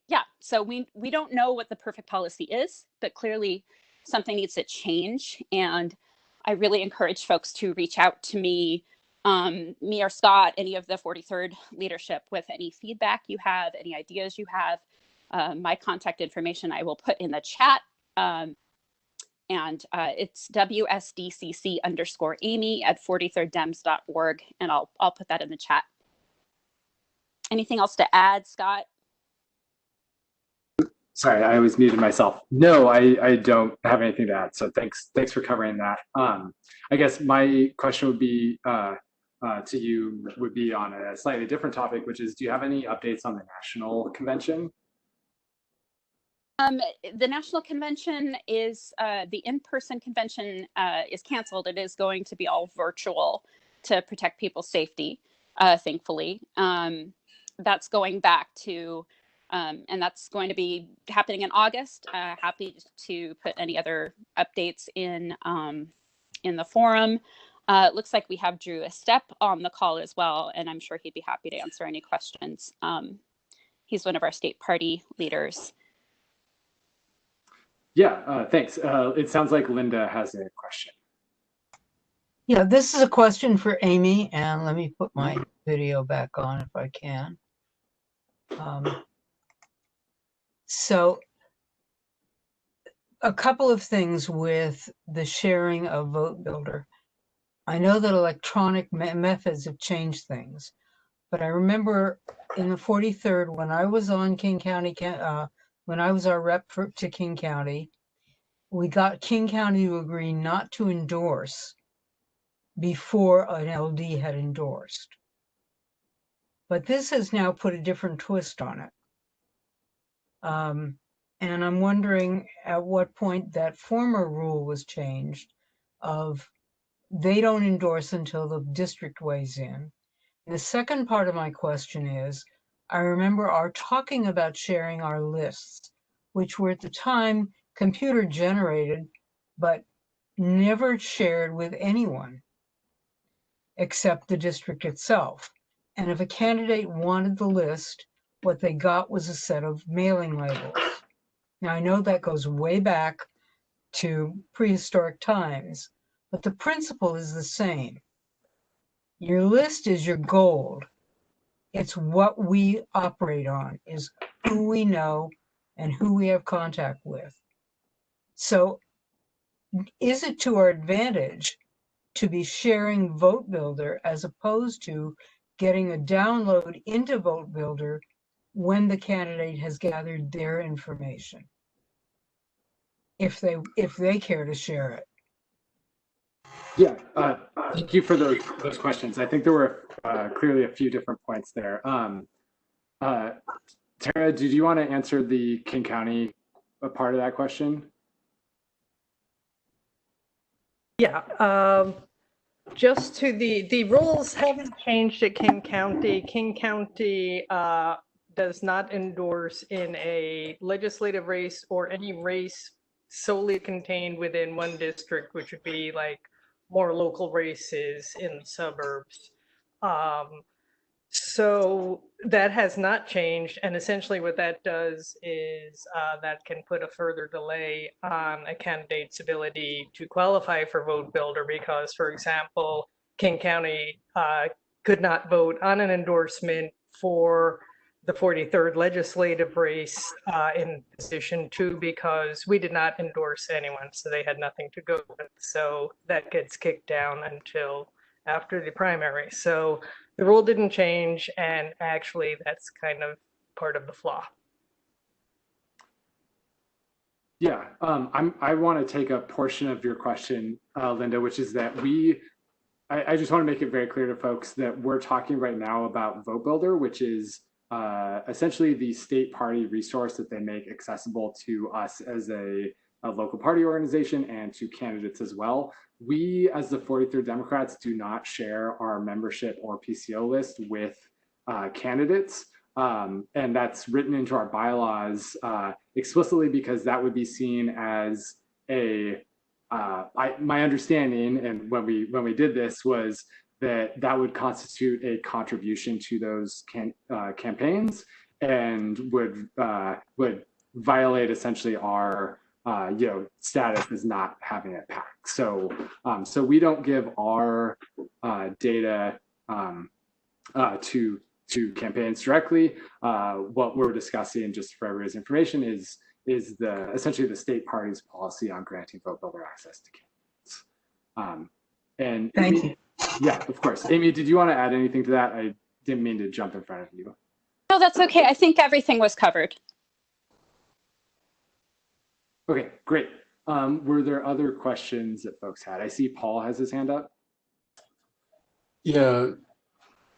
yeah, so we don't know what the perfect policy is, but clearly something needs to change. And I really encourage folks to reach out to me or Scott, any of the 43rd leadership, with any feedback you have, any ideas you have. My contact information I will put in the chat. And it's WSDCC_Amy@43rddems.org, and I'll put that in the chat. Anything else to add, Scott? Sorry, I was muted myself. No, I don't have anything to add. So thanks for covering that. I guess my question would be to you would be on a slightly different topic, which is, do you have any updates on the national convention? The national convention is the in-person convention is canceled. It is going to be all virtual to protect people's safety, thankfully. That's going back to, and that's going to be happening in August. Happy to put any other updates in the forum. It looks like we have Drew Estep on the call as well, and I'm sure he'd be happy to answer any questions. He's one of our state party leaders. Yeah, thanks. It sounds like Linda has a question. Yeah, this is a question for Amy, and let me put my video back on if I can. So a couple of things with the sharing of Vote Builder. I know that electronic methods have changed things, but I remember in the 43rd, when I was on King County, when I was our rep to King County, we got King County to agree not to endorse before an LD had endorsed. But this has now put a different twist on it. And I'm wondering at what point that former rule was changed of they don't endorse until the district weighs in. And the second part of my question is, I remember our talking about sharing our lists, which were at the time computer generated, but never shared with anyone except the district itself. And if a candidate wanted the list, what they got was a set of mailing labels. Now, I know that goes way back to prehistoric times, but the principle is the same. Your list is your gold. It's what we operate on, is who we know and who we have contact with. So is it to our advantage to be sharing Vote Builder as opposed to getting a download into Vote Builder when the candidate has gathered their information, if they care to share it? Yeah, thank you for those questions. I think there were clearly a few different points there. Tara, did you want to answer the King County part of that question? Yeah. Just to the rules haven't changed at King County. King County does not endorse in a legislative race or any race solely contained within one district, which would be like more local races in the suburbs. So that has not changed, and essentially what that does is that can put a further delay on a candidate's ability to qualify for Vote Builder because, for example, King County could not vote on an endorsement for the 43rd legislative race in position 2 because we did not endorse anyone, so they had nothing to go with. So that gets kicked down until after the primary. So the rule didn't change, and actually that's kind of part of the flaw. Yeah, I want to take a portion of your question, Linda, which is that I just want to make it very clear to folks that we're talking right now about Vote Builder, which is essentially the state party resource that they make accessible to us as a local party organization and to candidates as well. We, as the 43rd Democrats, do not share our membership or PCO list with candidates. And that's written into our bylaws explicitly because that would be seen as my understanding, and when we did this, was that would constitute a contribution to those campaigns and would violate essentially our status as not having a PAC. So we don't give our data to campaigns directly. What we're discussing, just for everybody's information, is essentially the state party's policy on granting Vote Builder access to candidates. And Thank Amy, you. Yeah, of course. Amy, did you want to add anything to that? I didn't mean to jump in front of you. No, that's okay. I think everything was covered. Okay, great. Were there other questions that folks had? I see Paul has his hand up. Yeah.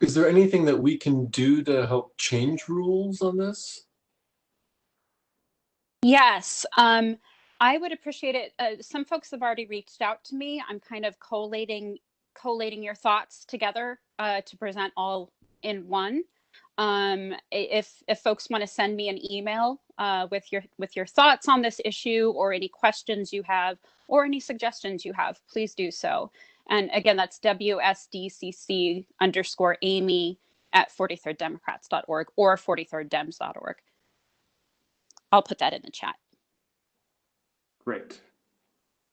Is there anything that we can do to help change rules on this? Yes, I would appreciate it. Some folks have already reached out to me. I'm kind of collating your thoughts together to present all in one. If folks want to send me an email with your thoughts on this issue or any questions you have or any suggestions you have, please do so. And again, that's WSDCC_Amy@43rddemocrats.org or 43rddems.org. I'll put that in the chat. Great.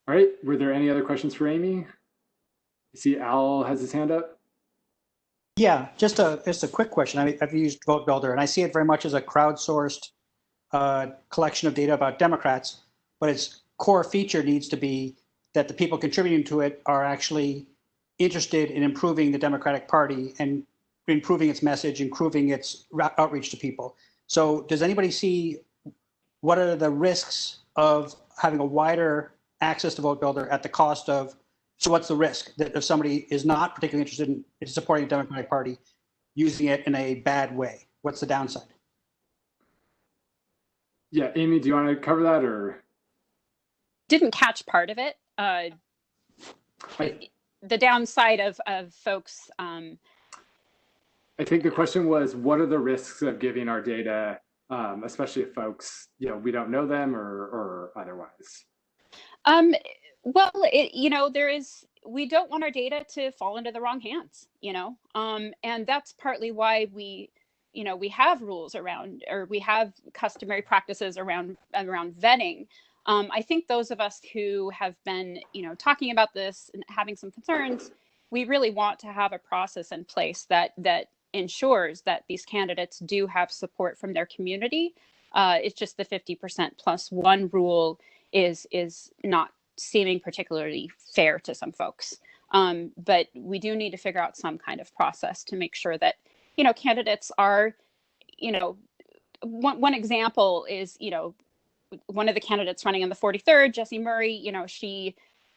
All right. Were there any other questions for Amy? I see Al has his hand up. Yeah, just a quick question. I've used Vote Builder, and I see it very much as a crowdsourced collection of data about Democrats, but its core feature needs to be that the people contributing to it are actually interested in improving the Democratic Party and improving its message, improving its outreach to people. So does anybody see what are the risks of having a wider access to Vote Builder at the cost of, so what's the risk that if somebody is not particularly interested in supporting the Democratic Party, using it in a bad way? What's the downside? Yeah, Amy, do you want to cover that or? Didn't catch part of it. The downside of folks. I think the question was, what are the risks of giving our data, especially if folks, we don't know them or otherwise? Well, we don't want our data to fall into the wrong hands, and that's partly why we have rules around, or we have customary practices around vetting. I think those of us who have been, talking about this and having some concerns, we really want to have a process in place that ensures that these candidates do have support from their community. It's just the 50% plus one rule is not seeming particularly fair to some folks. But we do need to figure out some kind of process to make sure that, candidates are, one example is, one of the candidates running in the 43rd, Jessie Murray,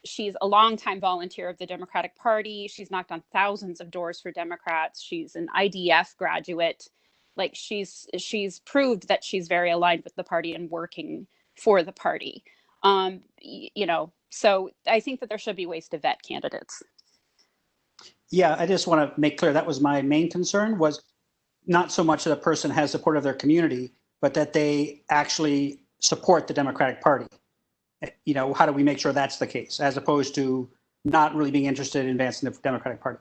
she's a longtime volunteer of the Democratic Party. She's knocked on thousands of doors for Democrats. She's an IDF graduate. Like she's proved that she's very aligned with the party and working for the party. So I think that there should be ways to vet candidates. Yeah, I just want to make clear that was my main concern, was not so much that a person has support of their community, but that they actually support the Democratic Party. You know, how do we make sure that's the case, as opposed to not really being interested in advancing the Democratic Party?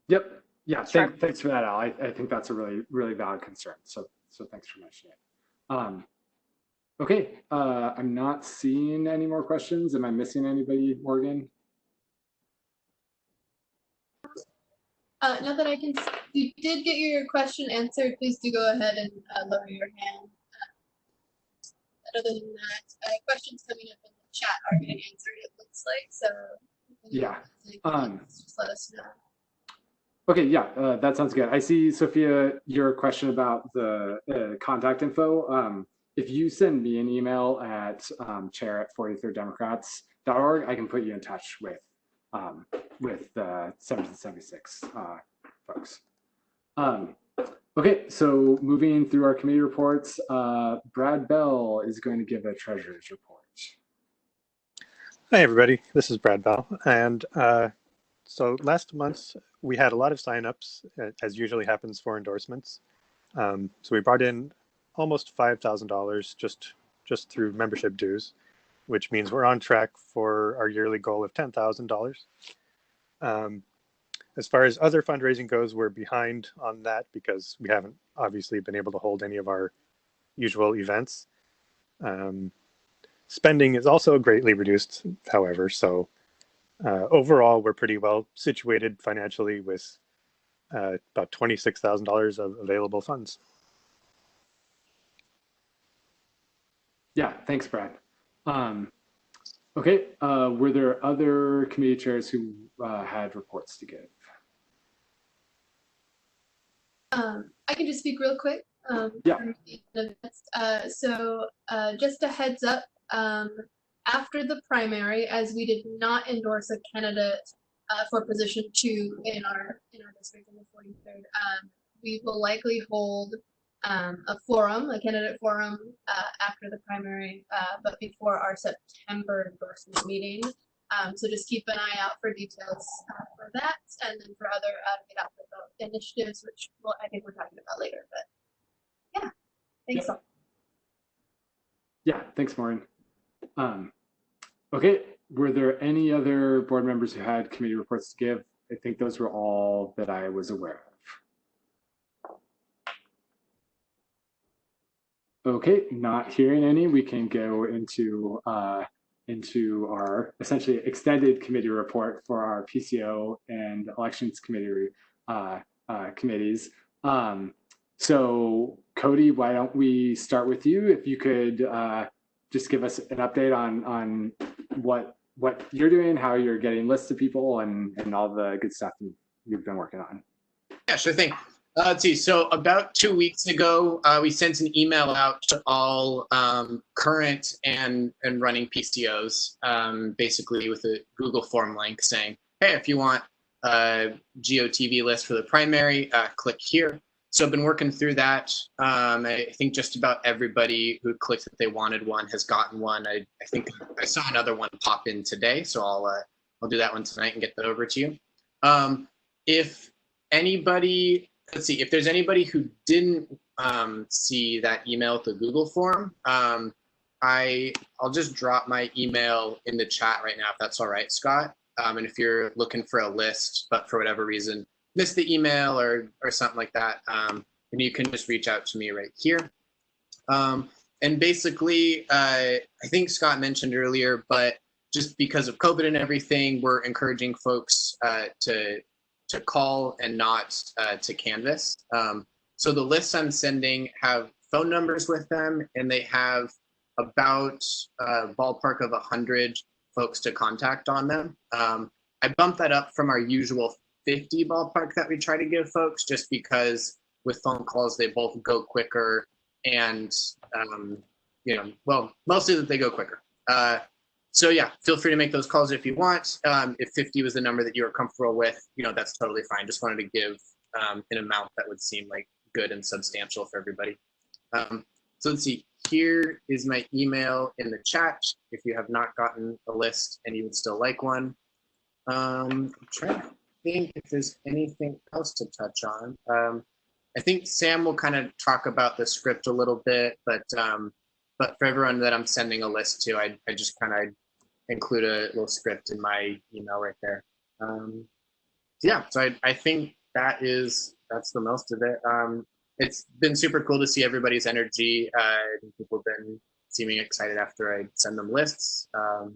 Yep. Yeah. Sure. Thanks for that, Al. I think that's a really valid concern. So thanks for mentioning it. Okay. I'm not seeing any more questions. Am I missing anybody, Morgan? Not that I can. You did get your question answered. Please do go ahead and lower your hand. Other than that, questions coming up in the chat are getting answered, it looks like. So Yeah. just let us know. Okay, yeah, that sounds good. I see, Sophia, your question about the contact info. If you send me an email at chair@43rddemocrats.org, I can put you in touch with the 1776 folks. Okay, so moving through our committee reports, Brad Bell is going to give a treasurer's report. Hi, everybody. This is Brad Bell. And so last month, we had a lot of signups, as usually happens for endorsements. So we brought in almost $5,000 just through membership dues, which means we're on track for our yearly goal of $10,000. As far as other fundraising goes, we're behind on that because we haven't obviously been able to hold any of our usual events. Spending is also greatly reduced, however, so overall, we're pretty well situated financially with about $26,000 of available funds. Yeah, thanks, Brad. Okay, were there other committee chairs who had reports to give? I can just speak real quick. Yeah. So just a heads up, after the primary, as we did not endorse a candidate for position 2 in our district in the 43rd, we will likely hold a forum, a candidate forum after the primary, but before our September endorsement meeting. So just keep an eye out for details for that, and then for other get out the vote initiatives, which I think we're talking about later. But yeah, thanks. Yep. Yeah, thanks, Maureen. Okay, were there any other board members who had committee reports to give? I think those were all that I was aware of. Okay, not hearing any, we can go into our essentially extended committee report for our PCO and elections committee committees. So Cody, why don't we start with you? If you could just give us an update on what you're doing, how you're getting lists of people, and all the good stuff you've been working on. Yeah, sure thing. Let's see. So about 2 weeks ago, we sent an email out to all current and running PCOs, basically with a Google form link saying, hey, if you want a GOTV list for the primary, click here. So I've been working through that. I think just about everybody who clicked that they wanted one has gotten one. I think I saw another one pop in today, so I'll do that one tonight and get that over to you. If anybody, let's see, if there's anybody who didn't see that email at the Google form, I'll just drop my email in the chat right now, if that's all right, Scott. And if you're looking for a list, but for whatever reason, missed the email or something like that, then you can just reach out to me right here. And basically, I think Scott mentioned earlier, but just because of COVID and everything, we're encouraging folks to call and not to canvass. So the lists I'm sending have phone numbers with them, and they have about a ballpark of 100 folks to contact on them. I bumped that up from our usual 50 ballpark that we try to give folks, just because with phone calls, they both go quicker and, well, mostly that they go quicker. So yeah, feel free to make those calls if you want. If 50 was the number that you were comfortable with, that's totally fine. Just wanted to give an amount that would seem like good and substantial for everybody. So let's see, here is my email in the chat if you have not gotten a list and you would still like one. I'm trying to think if there's anything else to touch on. I think Sam will kind of talk about the script a little bit, but for everyone that I'm sending a list to, I just kind of include a little script in my email right there. Yeah, so I think that's the most of it. It's been super cool to see everybody's energy. People have been seeming excited after I send them lists.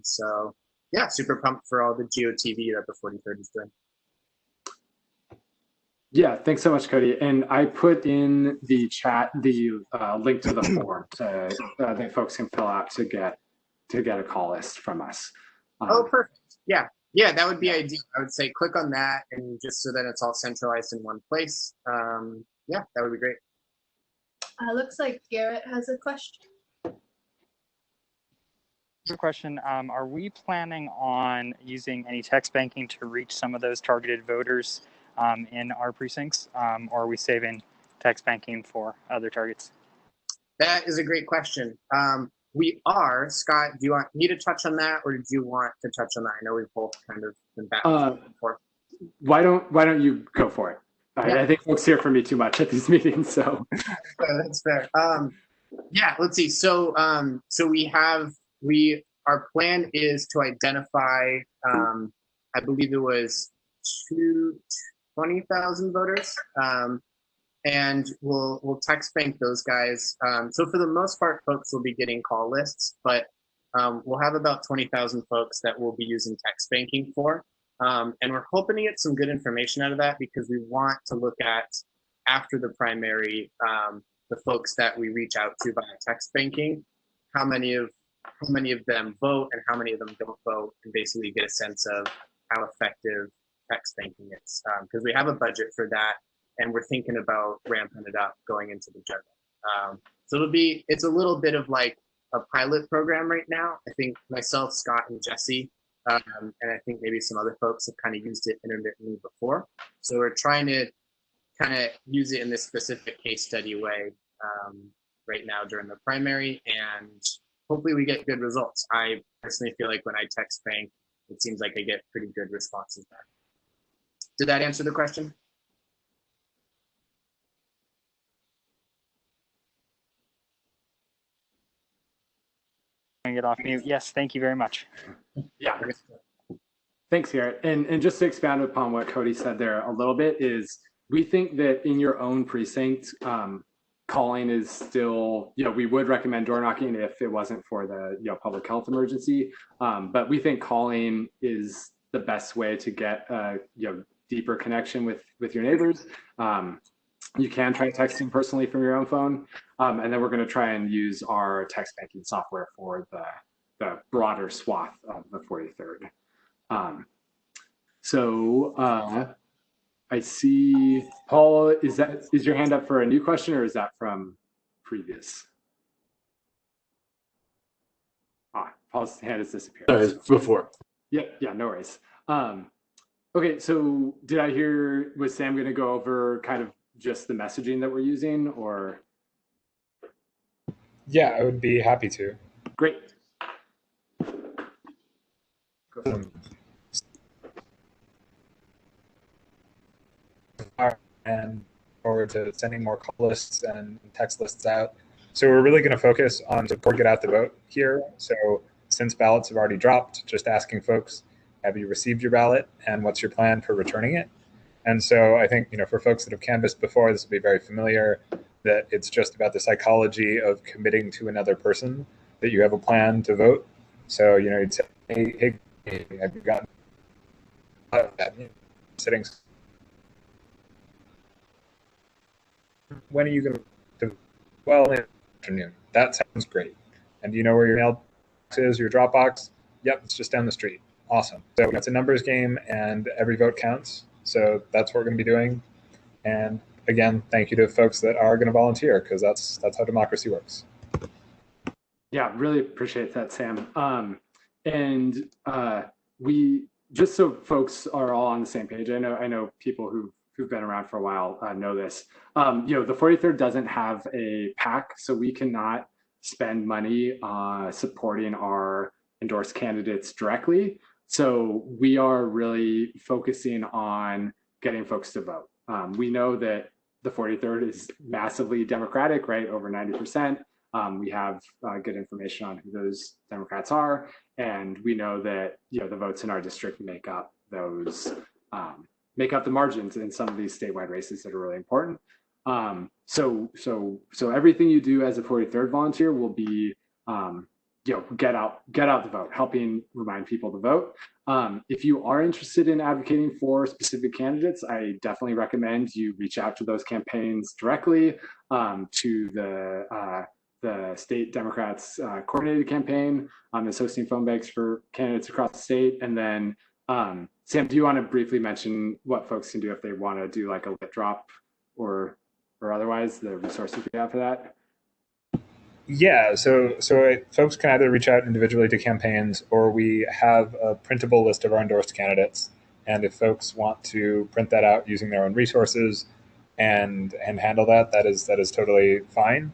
So yeah, super pumped for all the GOTV that the 43rd is doing. Yeah, thanks so much, Cody. And I put in the chat the link to the form that folks can fill out to get a call list from us. Oh, perfect. Yeah, that would be ideal. I would say click on that, and just so that it's all centralized in one place. Yeah, that would be great. Looks like Garrett has a question. Good question. Are we planning on using any text banking to reach some of those targeted voters in our precincts, or are we saving text banking for other targets? That is a great question. We are. Scott, do you want me to touch on that, or did you want to touch on that? I know we've both kind of been back and forth. Why don't you go for it? Yeah. I think folks hear from me too much at these meetings, so. That's fair. Yeah, let's see. So our plan is to identify, I believe it was 20,000 voters, and we'll text bank those guys. So for the most part, folks will be getting call lists, but we'll have about 20,000 folks that we'll be using text banking for. And we're hoping to get some good information out of that, because we want to look at, after the primary, the folks that we reach out to via text banking, how many of them vote and how many of them don't vote, and basically get a sense of how effective text banking is. Because we have a budget for that, and we're thinking about ramping it up going into the general. So it's a little bit of like a pilot program right now. I think myself, Scott, and Jesse, and I think maybe some other folks have kind of used it intermittently before. So we're trying to kind of use it in this specific case study way right now during the primary, and hopefully we get good results. I personally feel like when I text bank, it seems like I get pretty good responses back. Did that answer the question? Get off mute. Yes, thank you very much. Yeah. Thanks, Garrett. And just to expand upon what Cody said there a little bit, is we think that in your own precinct, calling is still, we would recommend door knocking if it wasn't for the public health emergency. But we think calling is the best way to get deeper connection with your neighbors. You can try texting personally from your own phone, and then we're going to try and use our text banking software for the broader swath of the 43rd. I see, Paul, is your hand up for a new question, or is that from previous? Paul's hand has disappeared. Sorry, before. Yeah, no worries. Okay, so did I hear, was Sam going to go over kind of just the messaging that we're using, or? Yeah, I would be happy to. Great. And forward to sending more call lists and text lists out. So we're really going to focus on support get out the vote here. So since ballots have already dropped, just asking folks, have you received your ballot, and what's your plan for returning it? And so I think, for folks that have canvassed before, this will be very familiar, that it's just about the psychology of committing to another person that you have a plan to vote. So, you'd say, hey, have you gotten that? Sitting. When are you going to? Well, in the afternoon. That sounds great. And do you know where your mailbox is, your Dropbox? Yep, it's just down the street. Awesome. So it's a numbers game, and every vote counts. So that's what we're going to be doing. And again, thank you to folks that are going to volunteer, because that's how democracy works. Yeah, really appreciate that, Sam. And we, just so folks are all on the same page, I know people who've been around for a while know this. The 43rd doesn't have a PAC, so we cannot spend money supporting our endorsed candidates directly. So we are really focusing on getting folks to vote. We know that the 43rd is massively Democratic, right? Over 90%. We have good information on who those Democrats are, and we know that the votes in our district make up those make up the margins in some of these statewide races that are really important. So everything you do as a 43rd volunteer will be get out the vote, helping remind people to vote. If you are interested in advocating for specific candidates, I definitely recommend you reach out to those campaigns directly, to the state Democrats coordinated campaign is hosting phone banks for candidates across the state. And then Sam, do you want to briefly mention what folks can do if they want to do like a lit drop or otherwise, the resources we have for that? Yeah, so folks can either reach out individually to campaigns, or we have a printable list of our endorsed candidates. And if folks want to print that out using their own resources and handle that, that is totally fine.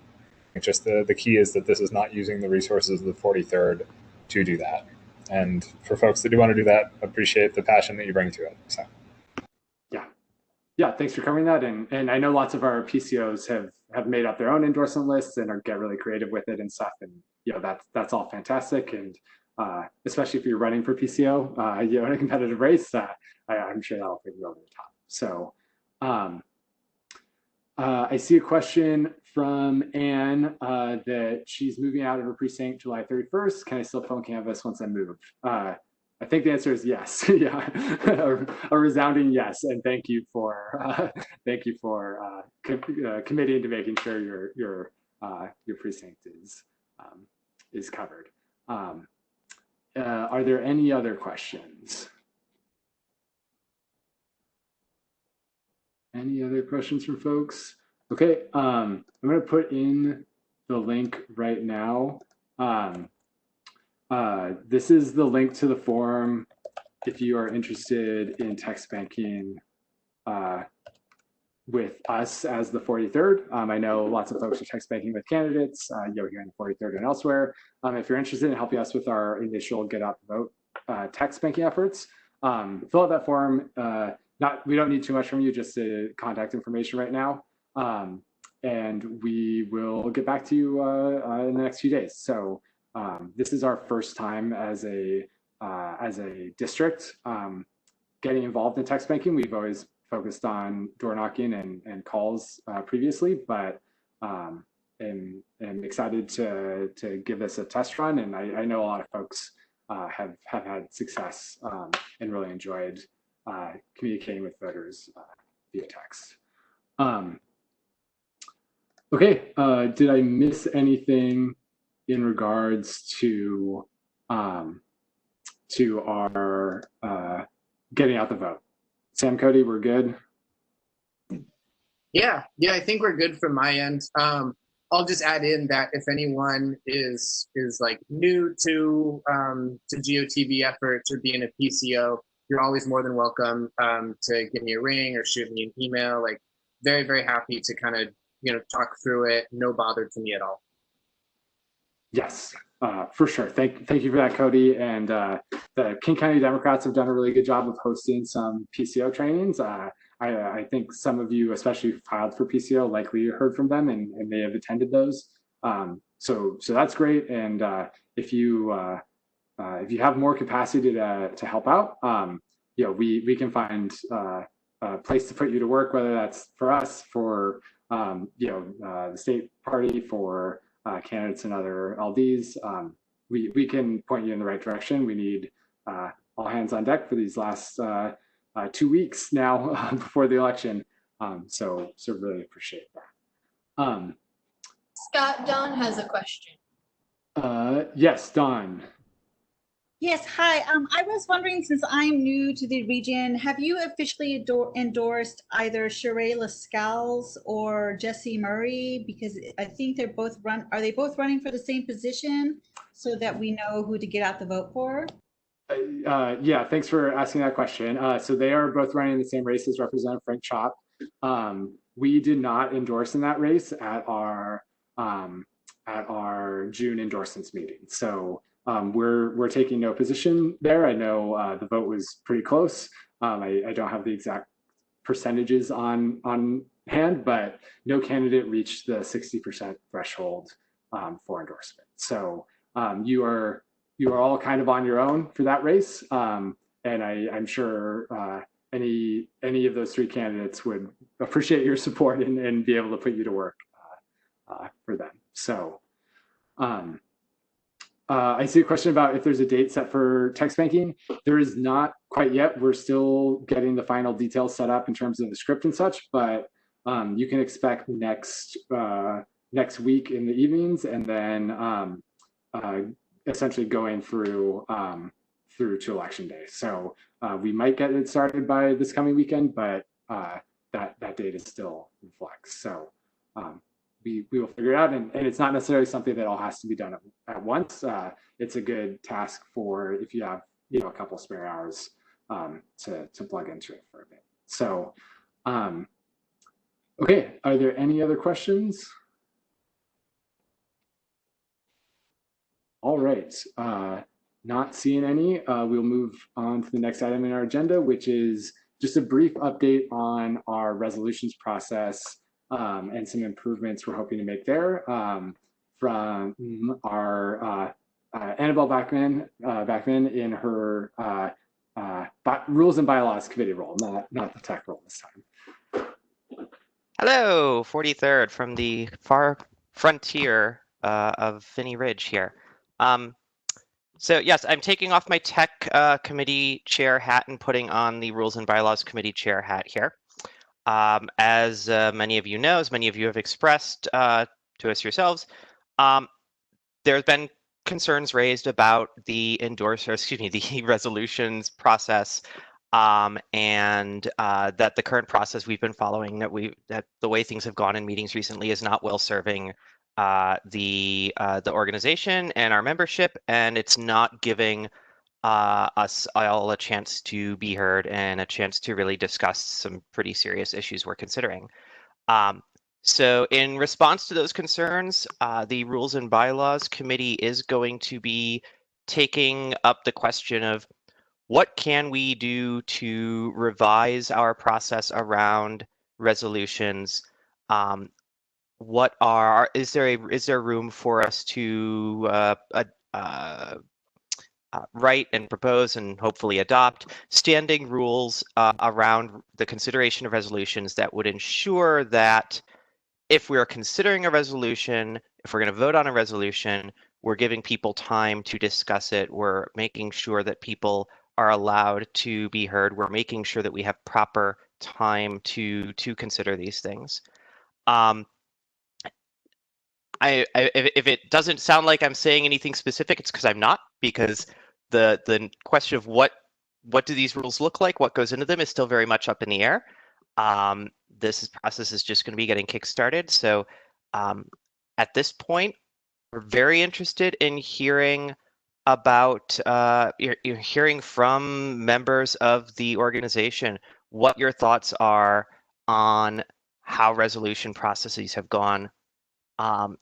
It's just the key is that this is not using the resources of the 43rd to do that. And for folks that do want to do that, appreciate the passion that you bring to it. So. Yeah, thanks for covering that. And I know lots of our PCOs have made up their own endorsement lists and get really creative with it and stuff. And that's all fantastic. And especially if you're running for PCO, in a competitive race, I'm sure that'll put you over the top. So I see a question from Anne that she's moving out of her precinct July 31st. Can I still phone canvass once I move? I think the answer is yes. Yeah, a resounding yes, and thank you for committing to making sure your precinct is covered. Are there any other questions? Any other questions from folks? Okay, I'm going to put in the link right now. This is the link to the form if you are interested in text banking with us as the 43rd. I know lots of folks are text banking with candidates, here in the 43rd and elsewhere. If you're interested in helping us with our initial get out the vote text banking efforts, fill out that form. We don't need too much from you, just the contact information right now. And we will get back to you in the next few days. So this is our first time as a district getting involved in text banking. We've always focused on door knocking and calls previously, but am excited to give this a test run. And I know a lot of folks have had success and really enjoyed communicating with voters via text. Okay, did I miss anything in regards to our getting out the vote? Sam, Cody, we're good? Yeah, I think we're good from my end. I'll just add in that if anyone is like new to GOTV efforts or being a PCO, you're always more than welcome to give me a ring or shoot me an email. Like, very, very happy to kind of talk through it. No bother to me at all. Yes, for sure. Thank you for that, Cody. And the King County Democrats have done a really good job of hosting some PCO trainings. I think some of you, especially who filed for PCO, likely heard from them and may have attended those. So that's great. And if you have more capacity to help out, we can find a place to put you to work, whether that's for us, for the state party, for candidates and other LDs. We can point you in the right direction. We need all hands on deck for these last 2 weeks now before the election. So really appreciate that. Scott, Don has a question. Yes, Don. Yes, hi. I was wondering, since I'm new to the region, have you officially endorsed either Sheree Lascelles or Jesse Murray? Because I think they're both are they both running for the same position, so that we know who to get out the vote for? Yeah, thanks for asking that question. So they are both running in the same race as Representative Frank Chop. We did not endorse in that race at our June endorsements meeting. So we're taking no position there. I know the vote was pretty close. I don't have the exact percentages on hand, but no candidate reached the 60% threshold for endorsement. So you are all kind of on your own for that race, and I'm sure any of those three candidates would appreciate your support and be able to put you to work for them. So I see a question about if there's a date set for text banking. There is not quite yet. We're still getting the final details set up in terms of the script and such, but you can expect next week in the evenings, and then essentially going through to election day. So we might get it started by this coming weekend, but that date is still in flux. So we will figure it out, and it's not necessarily something that all has to be done at once. It's a good task for if you have a couple spare hours to plug into it for a bit. So okay, are there any other questions? All right, not seeing any, we'll move on to the next item in our agenda, which is just a brief update on our resolutions process and some improvements we're hoping to make there from our Annabelle Backman in her Rules and Bylaws Committee role, not the tech role this time. Hello, 43rd from the far frontier of Finney Ridge here. So yes, I'm taking off my tech committee chair hat and putting on the Rules and Bylaws Committee chair hat here. As many of you know, as many of you have expressed to us yourselves, there have been concerns raised about the the resolutions process, and that the current process we've been following, that the way things have gone in meetings recently is not well serving the organization and our membership, and it's not giving us all a chance to be heard and a chance to really discuss some pretty serious issues we're considering. So in response to those concerns, the Rules and Bylaws Committee is going to be taking up the question of what can we do to revise our process around resolutions. Is there room for us to write and propose and hopefully adopt standing rules around the consideration of resolutions that would ensure that if we're considering a resolution, if we're going to vote on a resolution, we're giving people time to discuss it. We're making sure that people are allowed to be heard. We're making sure that we have proper time to consider these things. If it doesn't sound like I'm saying anything specific, it's because I'm not, because the question of what do these rules look like, what goes into them, is still very much up in the air. This process is just going to be getting kickstarted. So at this point, we're very interested in hearing about you're hearing from members of the organization what your thoughts are on how resolution processes have gone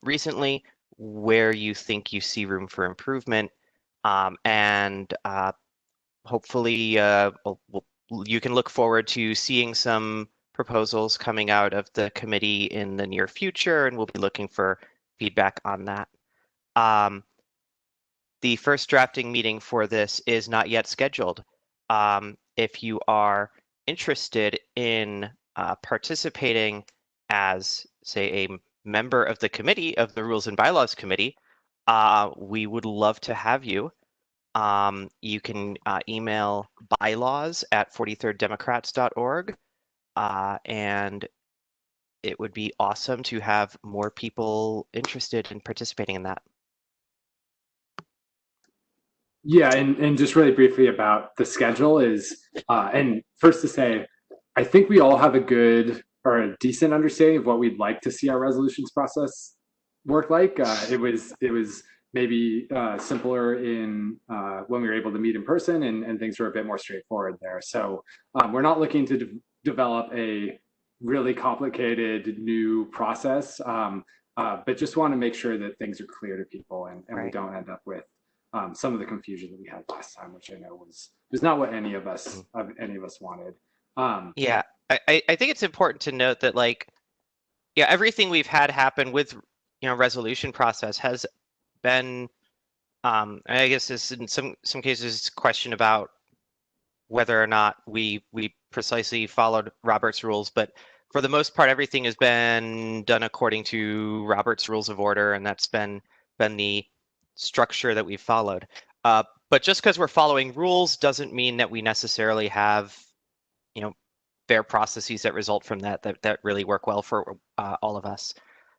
recently, where you think you see room for improvement, and hopefully you can look forward to seeing some proposals coming out of the committee in the near future, and we'll be looking for feedback on that. The first drafting meeting for this is not yet scheduled. If you are interested in participating as, say, a member of the committee, of the Rules and Bylaws Committee, we would love to have you. You can email bylaws@43rddemocrats.org, and it would be awesome to have more people interested in participating in that. Yeah, and just really briefly about the schedule is, and first to say, I think we all have a good or a decent understanding of what we'd like to see our resolutions process work like. It was maybe simpler in when we were able to meet in person, and things were a bit more straightforward there. So we're not looking to develop a really complicated new process, but just want to make sure that things are clear to people, and we don't end up with some of the confusion that we had last time, which I know was not what any of us wanted. Yeah, I think it's important to note that, like, yeah, everything we've had happen with resolution process has been, I guess this in some cases it's a question about whether or not we precisely followed Robert's rules, but for the most part, everything has been done according to Robert's Rules of Order, and that's been the structure that we've followed. But just because we're following rules doesn't mean that we necessarily have, fair processes that result from that really work well for all of us.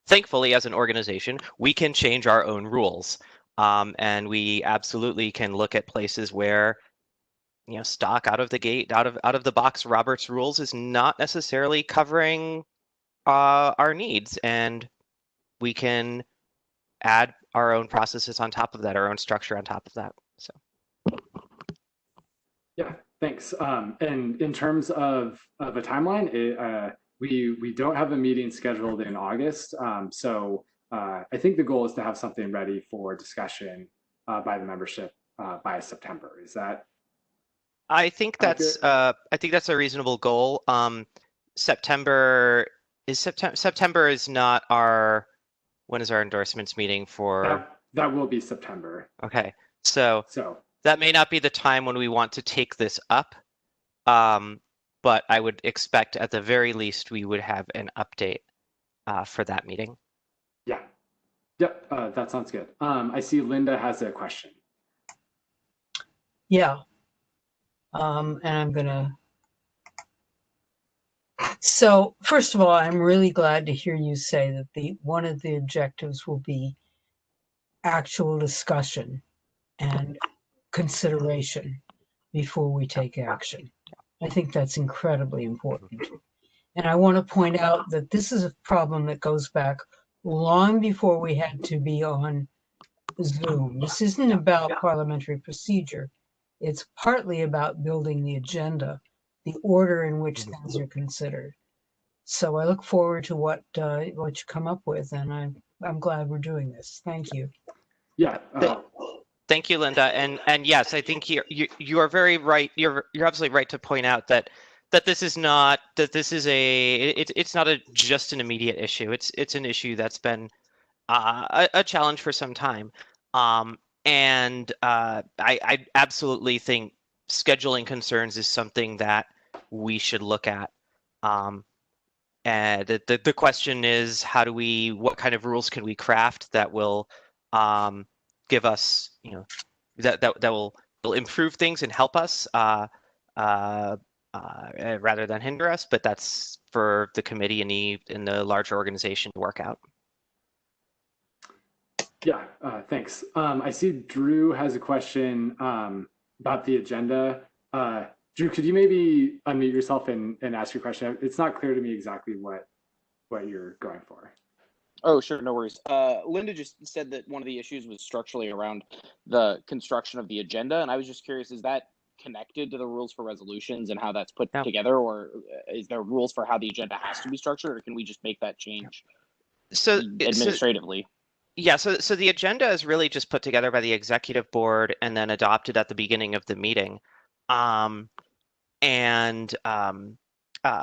Thankfully, as an organization, we can change our own rules, and we absolutely can look at places where stock out of the gate, out of the box Robert's rules is not necessarily covering our needs, and we can add our own processes on top of that, our own structure on top of that. So yeah, thanks. And in terms of a timeline, we don't have a meeting scheduled in August, so I think the goal is to have something ready for discussion by the membership by September. Is that? I think that's a reasonable goal. September is not our. When is our endorsements meeting for? That will be September. Okay, so that may not be the time when we want to take this up, but I would expect at the very least we would have an update for that meeting. Yeah. Yep. That sounds good. I see Linda has a question. Yeah. And I'm gonna. So first of all, I'm really glad to hear you say that one of the objectives will be actual discussion and consideration before we take action. I think that's incredibly important. And I want to point out that this is a problem that goes back long before we had to be on Zoom. This isn't about parliamentary procedure. It's partly about building the agenda, the order in which things are considered. So I look forward to what you come up with, and I'm glad we're doing this. Thank you. Yeah. Thank you, Linda. And yes, I think you are very right. You're absolutely right to point out that this is not it's not just an immediate issue. It's an issue that's been a challenge for some time. And I absolutely think scheduling concerns is something that we should look at. And the question is, what kind of rules can we craft that will give us, that will improve things and help us rather than hinder us. But that's for the committee and the larger organization to work out. Yeah, thanks. I see Drew has a question about the agenda. Drew, could you maybe unmute yourself and ask your question? It's not clear to me exactly what you're going for. Oh, sure, no worries. Linda just said that one of the issues was structurally around the construction of the agenda, and I was just curious, is that connected to the rules for resolutions and how that's put together, or is there rules for how the agenda has to be structured, or can we just make that change administratively? Yeah, so the agenda is really just put together by the executive board and then adopted at the beginning of the meeting,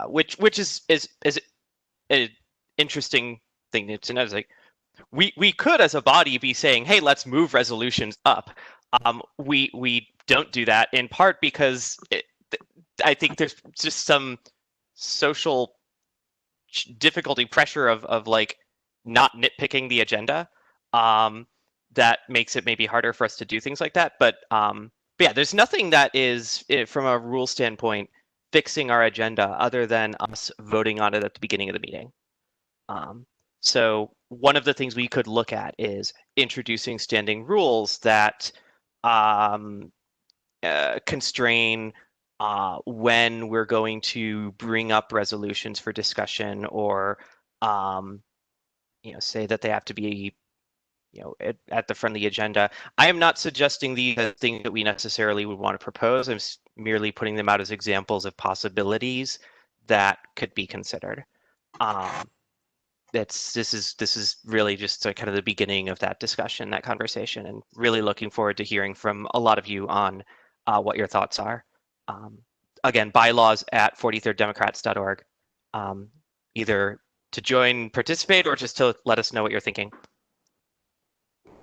which is an interesting thing to know. It's like we could as a body be saying, hey, let's move resolutions up. We don't do that, in part because I think there's just some social difficulty pressure of like not nitpicking the agenda. That makes it maybe harder for us to do things like that. But yeah, there's nothing that is, from a rule standpoint, fixing our agenda other than us voting on it at the beginning of the meeting. So one of the things we could look at is introducing standing rules that constrain when we're going to bring up resolutions for discussion, or say that they have to be at the front of the agenda. I am not suggesting the thing that we necessarily would want to propose. I'm merely putting them out as examples of possibilities that could be considered. this is really just kind of the beginning of that discussion, that conversation, and really looking forward to hearing from a lot of you on what your thoughts are. Again, bylaws at 43rddemocrats.org, either to join, participate, or just to let us know what you're thinking.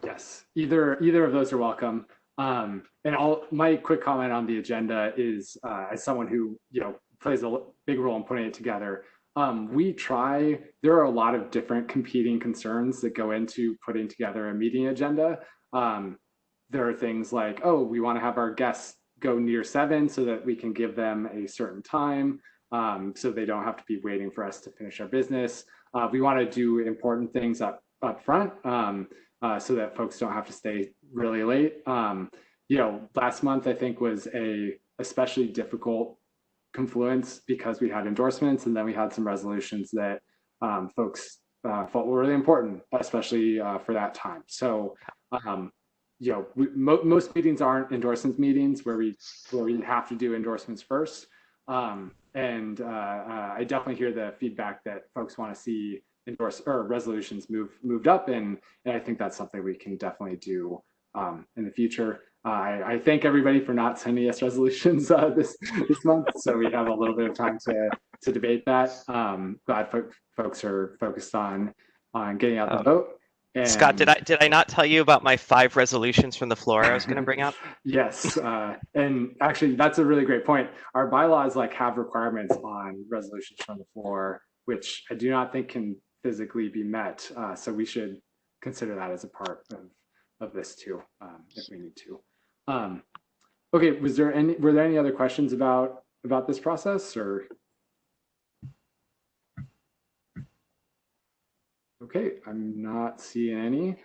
Yes, either of those are welcome. And my quick comment on the agenda is, as someone who plays a big role in putting it together, there are a lot of different competing concerns that go into putting together a meeting agenda. There are things like, oh, we want to have our guests go near 7 so that we can give them a certain time, so they don't have to be waiting for us to finish our business. We want to do important things up front, so that folks don't have to stay really late. Last month I think was a especially difficult confluence because we had endorsements, and then we had some resolutions that folks felt were really important, especially for that time. So most meetings aren't endorsement meetings where we have to do endorsements first. And I definitely hear the feedback that folks want to see resolutions moved up, and I think that's something we can definitely do in the future. I thank everybody for not sending us resolutions this month, so we have a little bit of time to debate that. Glad folks are focused on getting out the vote. And Scott, did I not tell you about my 5 resolutions from the floor I was going to bring up? Yes, and actually that's a really great point. Our bylaws have requirements on resolutions from the floor, which I do not think can physically be met. So we should consider that as a part of this too, if we need to. Okay, were there any other questions about this process, or? Okay, I'm not seeing any.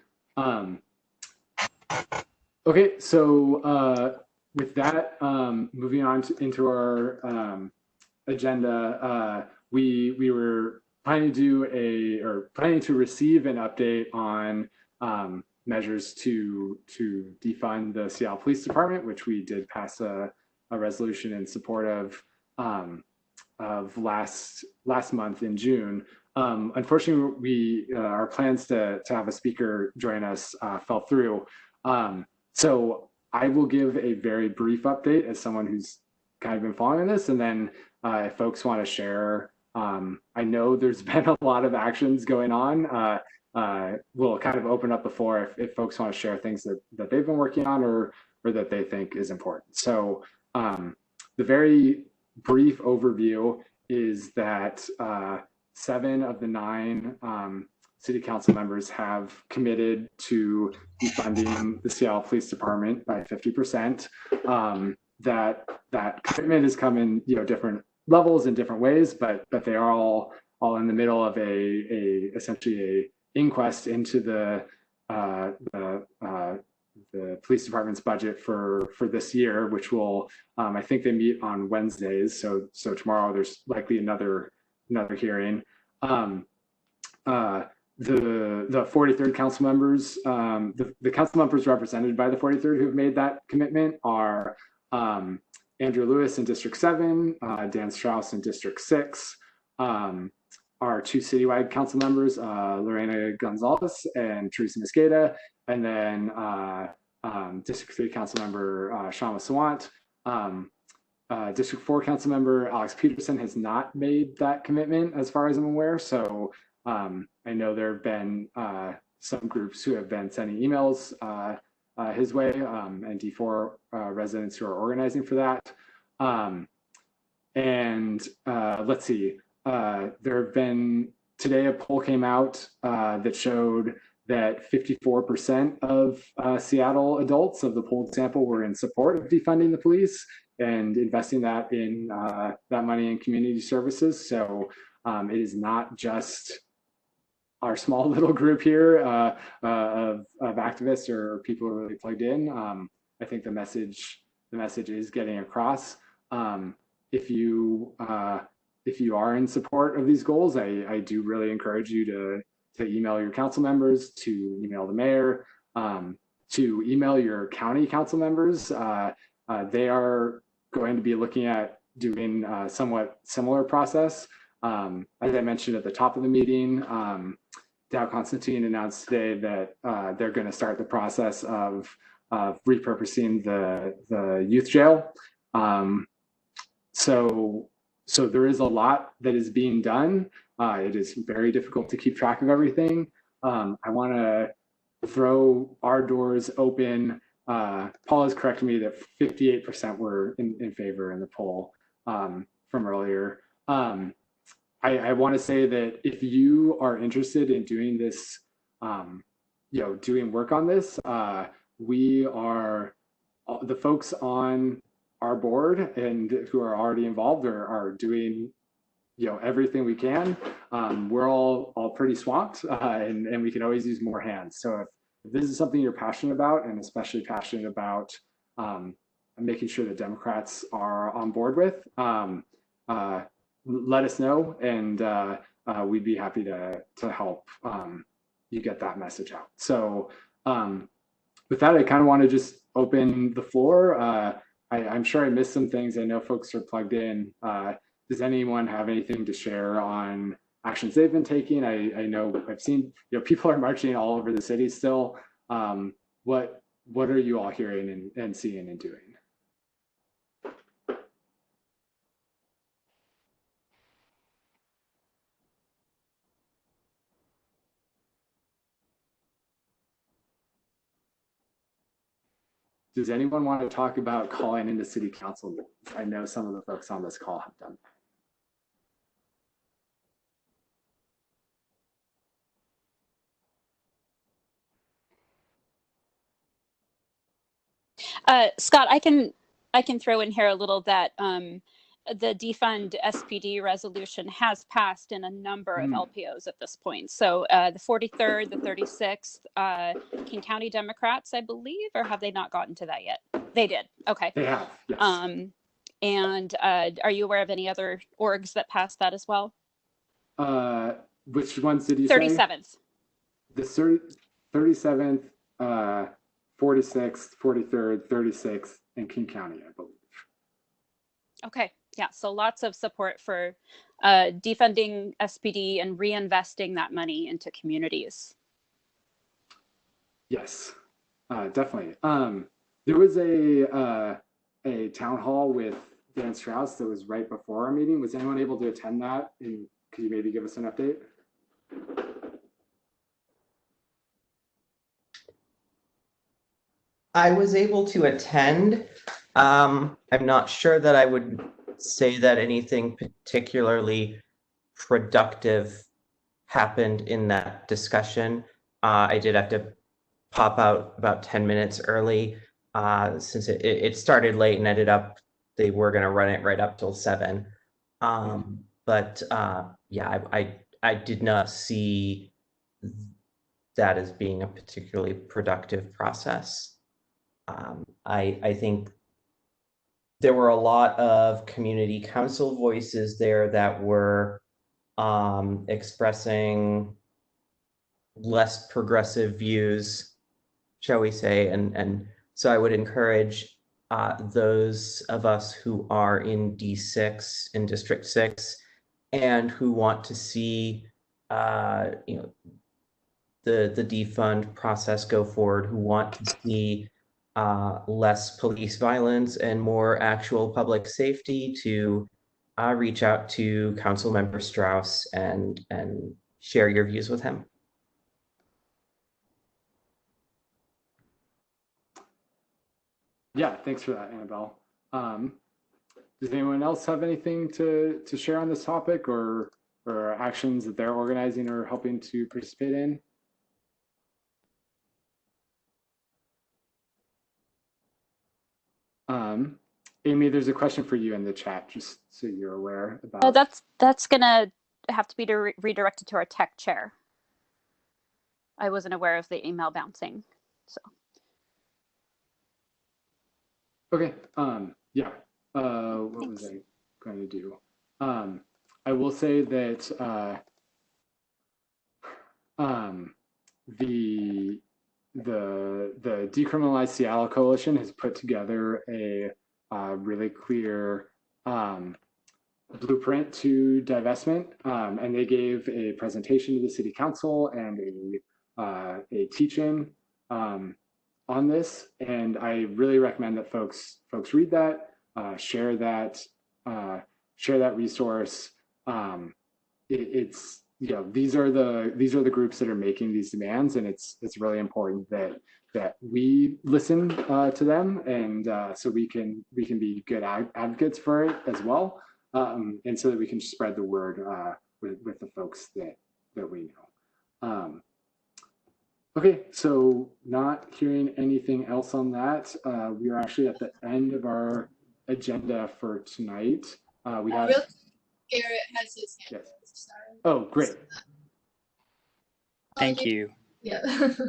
Okay, so with that, moving on into our agenda, we were planning to receive an update on measures to defund the Seattle Police Department, which we did pass a resolution in support of last month in June. Unfortunately, our plans to have a speaker join us fell through. So I will give a very brief update as someone who's kind of been following this, and then if folks want to share, I know there's been a lot of actions going on. We'll kind of open up the floor if folks want to share things that they've been working on or that they think is important. So the very brief overview is that 7 of the 9 city council members have committed to defunding the Seattle Police Department by 50%. That commitment has come in different levels in different ways, but they are all in the middle of essentially a inquest into the police department's budget for this year, which will I think they meet on Wednesdays. So tomorrow there's likely another hearing. The 43rd council members, the council members represented by the 43rd who've made that commitment are Andrew Lewis in District 7, Dan Strauss in District 6, our 2 citywide council members, Lorena Gonzalez and Teresa Mosqueda, and then District 3 council member Shama Sawant. District 4 council member Alex Peterson has not made that commitment as far as I'm aware. So I know there have been some groups who have been sending emails his way, and D4 residents who are organizing for that. Let's see, there have been, today a poll came out that showed that 54% of Seattle adults of the polled sample were in support of defunding the police and investing that in that money in community services. So it is not just our small little group here of activists or people who are really plugged in. I think the message is getting across. If you are in support of these goals, I do really encourage you to email your council members, to email the mayor, to email your county council members. They are going to be looking at doing a somewhat similar process. As I mentioned at the top of the meeting, Dow Constantine announced today that they're going to start the process of repurposing the youth jail. So there is a lot that is being done. It is very difficult to keep track of everything. I want to throw our doors open. Paul has corrected me that 58% were in favor in the poll from earlier. I want to say that if you are interested in doing this, doing work on this, we are, the folks on our board and who are already involved are doing, everything we can. We're all pretty swamped, and we can always use more hands. So if this is something you're passionate about, and especially passionate about making sure that Democrats are on board with, let us know, and we'd be happy to help you get that message out. So with that, I kind of want to just open the floor. I'm sure I missed some things. I know folks are plugged in. Does anyone have anything to share on actions they've been taking? I know I've seen, people are marching all over the city still. What are you all hearing and seeing and doing? Does anyone want to talk about calling into city council meetings? I know some of the folks on this call have done that. Scott, I can throw in here a little that the defund SPD resolution has passed in a number of LPOs at this point. So the 43rd, the 36th, King County Democrats, I believe, or have they not gotten to that yet? They did. Okay. They have. Yes. And are you aware of any other orgs that passed that as well? Which ones did you 37th. say? The 37th, 46th, 43rd, 36th, and King County, I believe. Okay. Yeah. So lots of support for defunding SPD and reinvesting that money into communities. Yes, definitely. There was a town hall with Dan Strauss that was right before our meeting. Was anyone able to attend that? And could you maybe give us an update? I was able to attend. I'm not sure that I would say that anything particularly productive happened in that discussion. I did have to pop out about 10 minutes early since it started late and ended up, they were going to run it right up till 7. But yeah, I did not see that as being a particularly productive process. I think there were a lot of community council voices there that were expressing less progressive views, shall we say, and so I would encourage those of us who are in D6, in District 6, and who want to see the defund process go forward, who want to see less police violence and more actual public safety, to reach out to Councilmember Strauss and share your views with him. Yeah, thanks for that, Annabelle. Does anyone else have anything to share on this topic, or actions that they're organizing or helping to participate in? Amy, there's a question for you in the chat, just so you're aware about. Oh, that's gonna have to be redirected to our tech chair. I wasn't aware of the email bouncing, so. Okay. Yeah. What was I going to do? I will say that the Decriminalize Seattle Coalition has put together a really clear blueprint to divestment, and they gave a presentation to the city council and a teach-in on this. And I really recommend that folks read that, share that resource. It's these are the groups that are making these demands, and it's really important that we listen to them, and so we can be good advocates for it as well, and so that we can spread the word with the folks that we know. Okay, so not hearing anything else on that, we are actually at the end of our agenda for tonight. We have Garrett has his hand. Yes. Oh, great. Thank you. Yeah.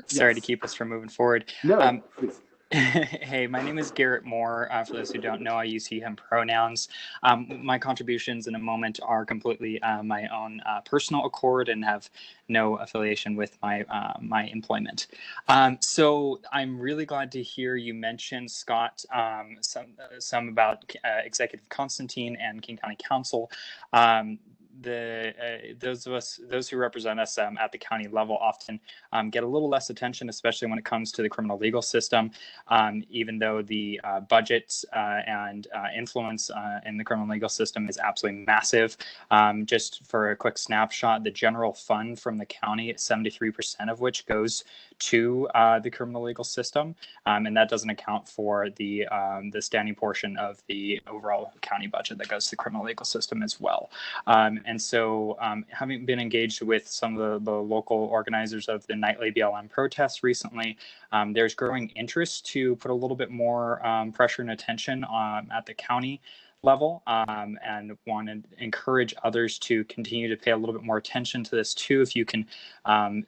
Sorry to keep us from moving forward. No, please. Hey, my name is Garrett Moore. For those who don't know, I use he, him pronouns. My contributions in a moment are completely my own personal accord and have no affiliation with my employment. So I'm really glad to hear you mention, Scott, some about Executive Constantine and King County Council. Those who represent us at the county level often get a little less attention, especially when it comes to the criminal legal system, even though the budgets and influence in the criminal legal system is absolutely massive. Just for a quick snapshot, the general fund from the county, 73% of which goes to the criminal legal system, and that doesn't account for the standing portion of the overall county budget that goes to the criminal legal system as well. And so having been engaged with some of the local organizers of the nightly BLM protests recently, there's growing interest to put a little bit more pressure and attention at the county level, and want to encourage others to continue to pay a little bit more attention to this too. If you can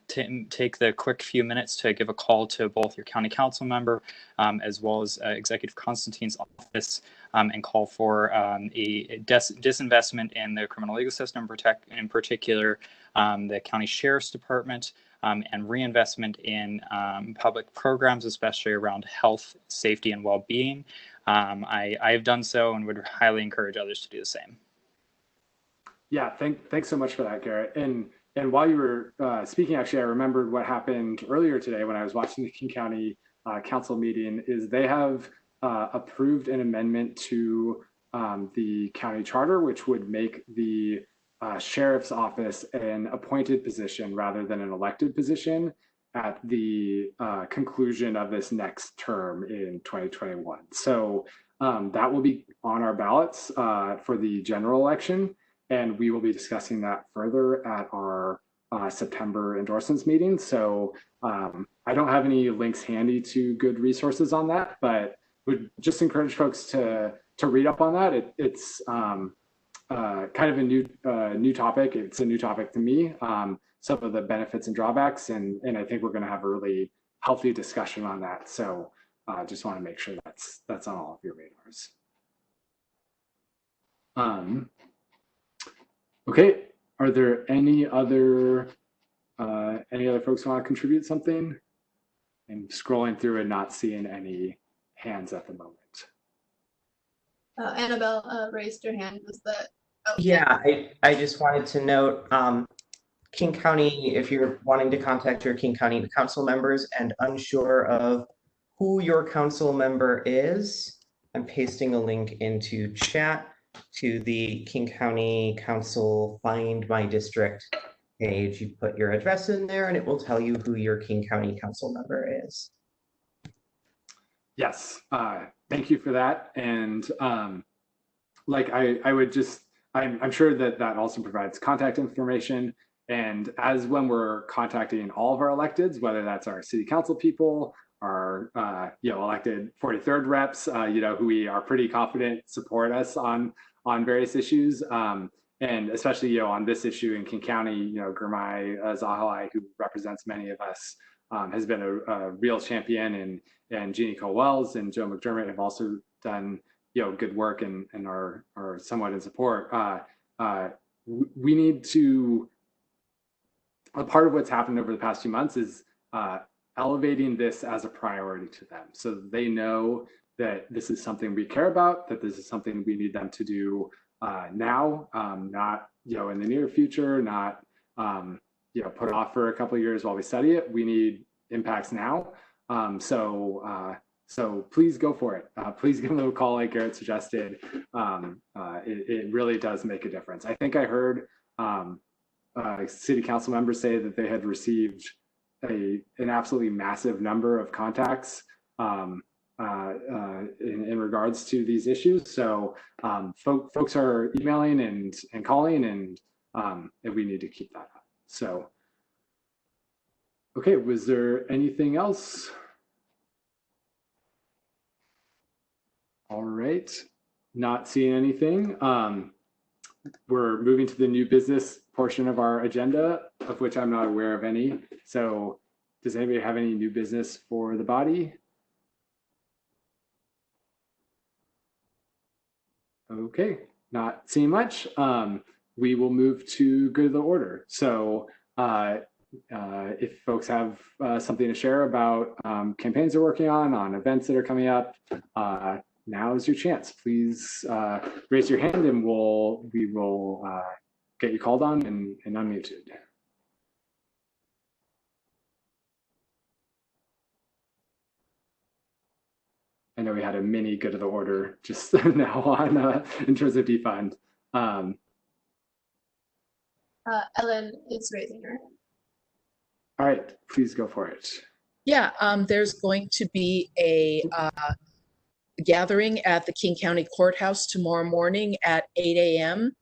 take the quick few minutes to give a call to both your county council member as well as Executive Constantine's office, and call for a disinvestment in the criminal legal system, in particular the county sheriff's department, and reinvestment in public programs, especially around health, safety, and well-being. I have done so and would highly encourage others to do the same. Yeah, thanks so much for that, Garrett. And while you were speaking, actually, I remembered what happened earlier today when I was watching the King County Council meeting. Is they have approved an amendment to the county charter, which would make the sheriff's office an appointed position rather than an elected position at the conclusion of this next term in 2021. So that will be on our ballots for the general election, and we will be discussing that further at our September endorsements meeting. So I don't have any links handy to good resources on that, but would just encourage folks to read up on that. It's kind of a new topic. It's a new topic to me. Some of the benefits and drawbacks, and I think we're going to have a really healthy discussion on that. So just want to make sure that's on all of your radars. Okay, are there any other folks who want to contribute something? I'm scrolling through and not seeing any hands at the moment. Annabelle raised her hand. Was that? Oh, Yeah, I just wanted to note, King County, if you're wanting to contact your King County council members and unsure of who your council member is, I'm pasting a link into chat to the King County Council Find My District page. You put your address in there and it will tell you who your King County council member is. Yes, thank you for that. And like I would just, I'm sure that also provides contact information. And as when we're contacting all of our electeds, whether that's our city council people, our elected 43rd reps, who we are pretty confident support us on various issues, and especially on this issue in King County, Gurmai Zahalai, who represents many of us, has been a real champion, and Jeannie Cole-Wells and Joe McDermott have also done good work and are somewhat in support. We need to. A part of what's happened over the past few months is elevating this as a priority to them, so they know that this is something we care about, that this is something we need them to do now, not in the near future, not put off for a couple of years while we study it. We need impacts now. So please go for it. Please give them a call like Garrett suggested. It really does make a difference. I think I heard city council members say that they had received an absolutely massive number of contacts in regards to these issues. So folks are emailing and calling, and we need to keep that up. So, okay, was there anything else? All right, not seeing anything. We're moving to the new business portion of our agenda, of which I'm not aware of any. So does anybody have any new business for the body? Okay, not seeing much. We will move to good of the order. So if folks have something to share about campaigns they're working on events that are coming up, now is your chance. Please raise your hand and we will get you called on and unmuted. I know we had a mini good of the order just now on in terms of defund. Ellen is raising her. All right, please go for it. Yeah, there's going to be a gathering at the King County Courthouse tomorrow morning at 8 a.m.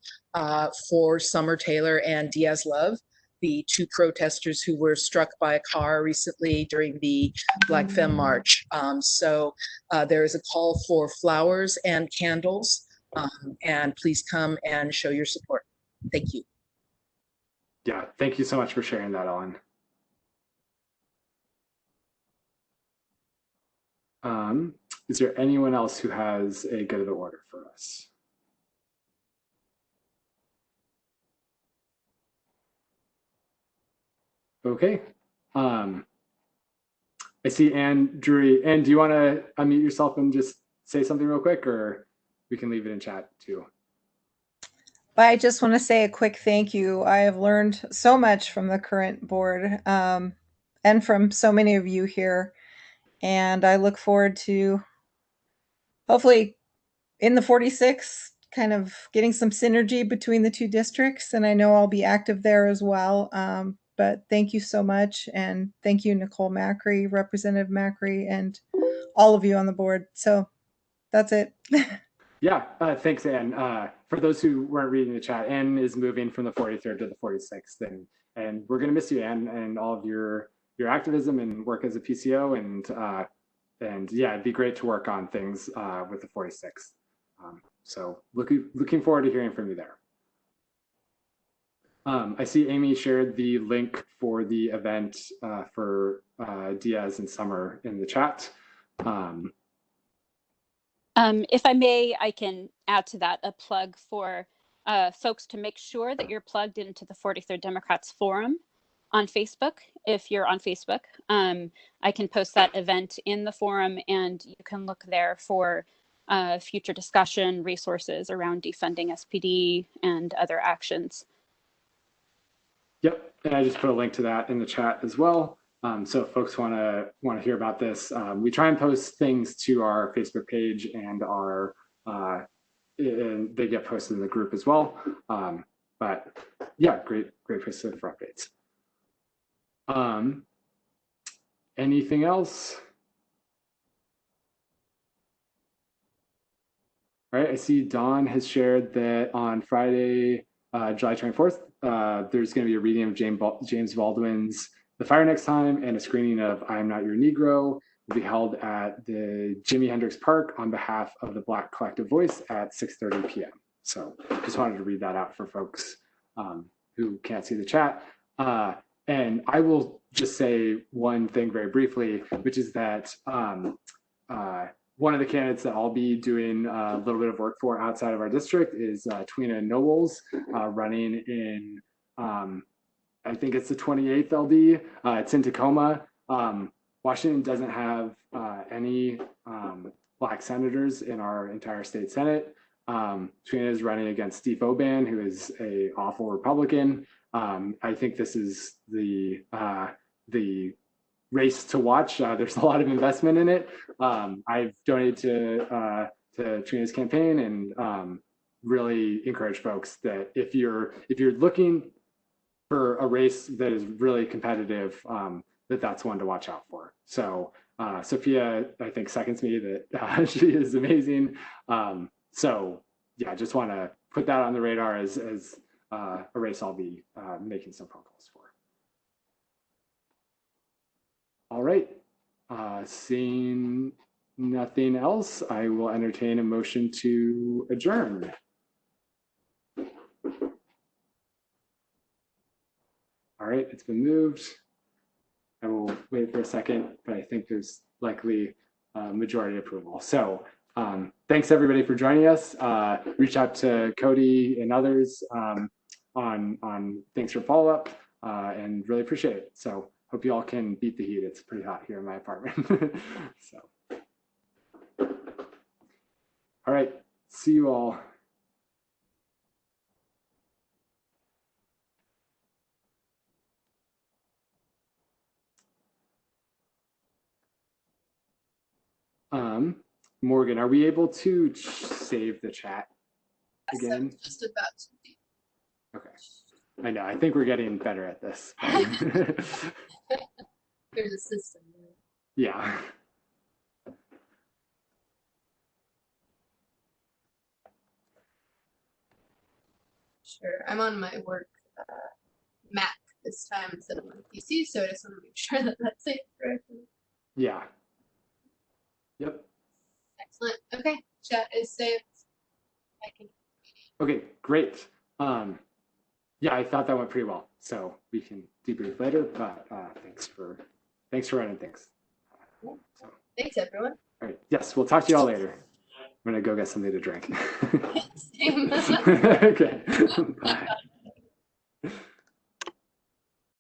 For Summer Taylor and Diaz Love, the two protesters who were struck by a car recently during the Black Femme March. So there is a call for flowers and candles, and please come and show your support. Thank you. Yeah, thank you so much for sharing that, Ellen. Is there anyone else who has a good of the order for us? Okay. I see Anne Drury. Anne, do you want to unmute yourself and just say something real quick, or we can leave it in chat too? I just want to say a quick thank you. I have learned so much from the current board and from so many of you here. And I look forward to hopefully in the 46 kind of getting some synergy between the two districts. And I know I'll be active there as well. But thank you so much. And thank you, Nicole Macri, Representative Macri, and all of you on the board. So that's it. Yeah, thanks, Anne. For those who weren't reading the chat, Anne is moving from the 43rd to the 46th. And we're going to miss you, Anne, and all of your activism and work as a PCO. And yeah, it'd be great to work on things with the 46th. So looking forward to hearing from you there. I see Amy shared the link for the event for Diaz and Summer in the chat. If I may, I can add to that a plug for folks to make sure that you're plugged into the 43rd Democrats Forum on Facebook. If you're on Facebook, I can post that event in the forum, and you can look there for future discussion resources around defunding SPD and other actions. Yep, and I just put a link to that in the chat as well. So if folks want to hear about this, we try and post things to our Facebook page, and they get posted in the group as well. But yeah, great place for updates. Anything else? All right, I see Dawn has shared that on Friday, July 24th, there's going to be a reading of James Baldwin's The Fire Next Time, and a screening of I Am Not Your Negro will be held at the Jimi Hendrix Park on behalf of the Black Collective Voice at 6:30 p.m. So just wanted to read that out for folks who can't see the chat. And I will just say one thing very briefly, which is that one of the candidates that I'll be doing a little bit of work for outside of our district is Twina Nobles, running in, I think it's the 28th LD. It's in Tacoma. Washington doesn't have any Black senators in our entire state Senate. Trina is running against Steve Oban, who is a awful Republican. I think this is the race to watch. There's a lot of investment in it. I've donated to Trina's campaign, and really encourage folks that if you're looking for a race that is really competitive, that's one to watch out for. So Sophia, I think, seconds me that she is amazing. So yeah, just want to put that on the radar as a race I'll be making some phone calls for. All right, seeing nothing else, I will entertain a motion to adjourn. All right, it's been moved. I will wait for a second, but I think there's likely majority approval. So thanks everybody for joining us. Reach out to Cody and others on things for follow-up, and really appreciate it. So hope you all can beat the heat. It's pretty hot here in my apartment. So, all right, see you all. Morgan, are we able to save the chat again? So just about to be. Okay. I know. I think we're getting better at this. There's a system. Yeah. Sure. I'm on my work Mac this time instead of my PC, so I just want to make sure that that's saved correctly. Yeah. Yep. Excellent. Okay, chat is saved. I can. Okay, great. Yeah, I thought that went pretty well. So we can debrief later, but thanks for running things. So. Thanks, everyone. All right. Yes, we'll talk to you all later. I'm gonna go get something to drink. Same. Okay. Bye.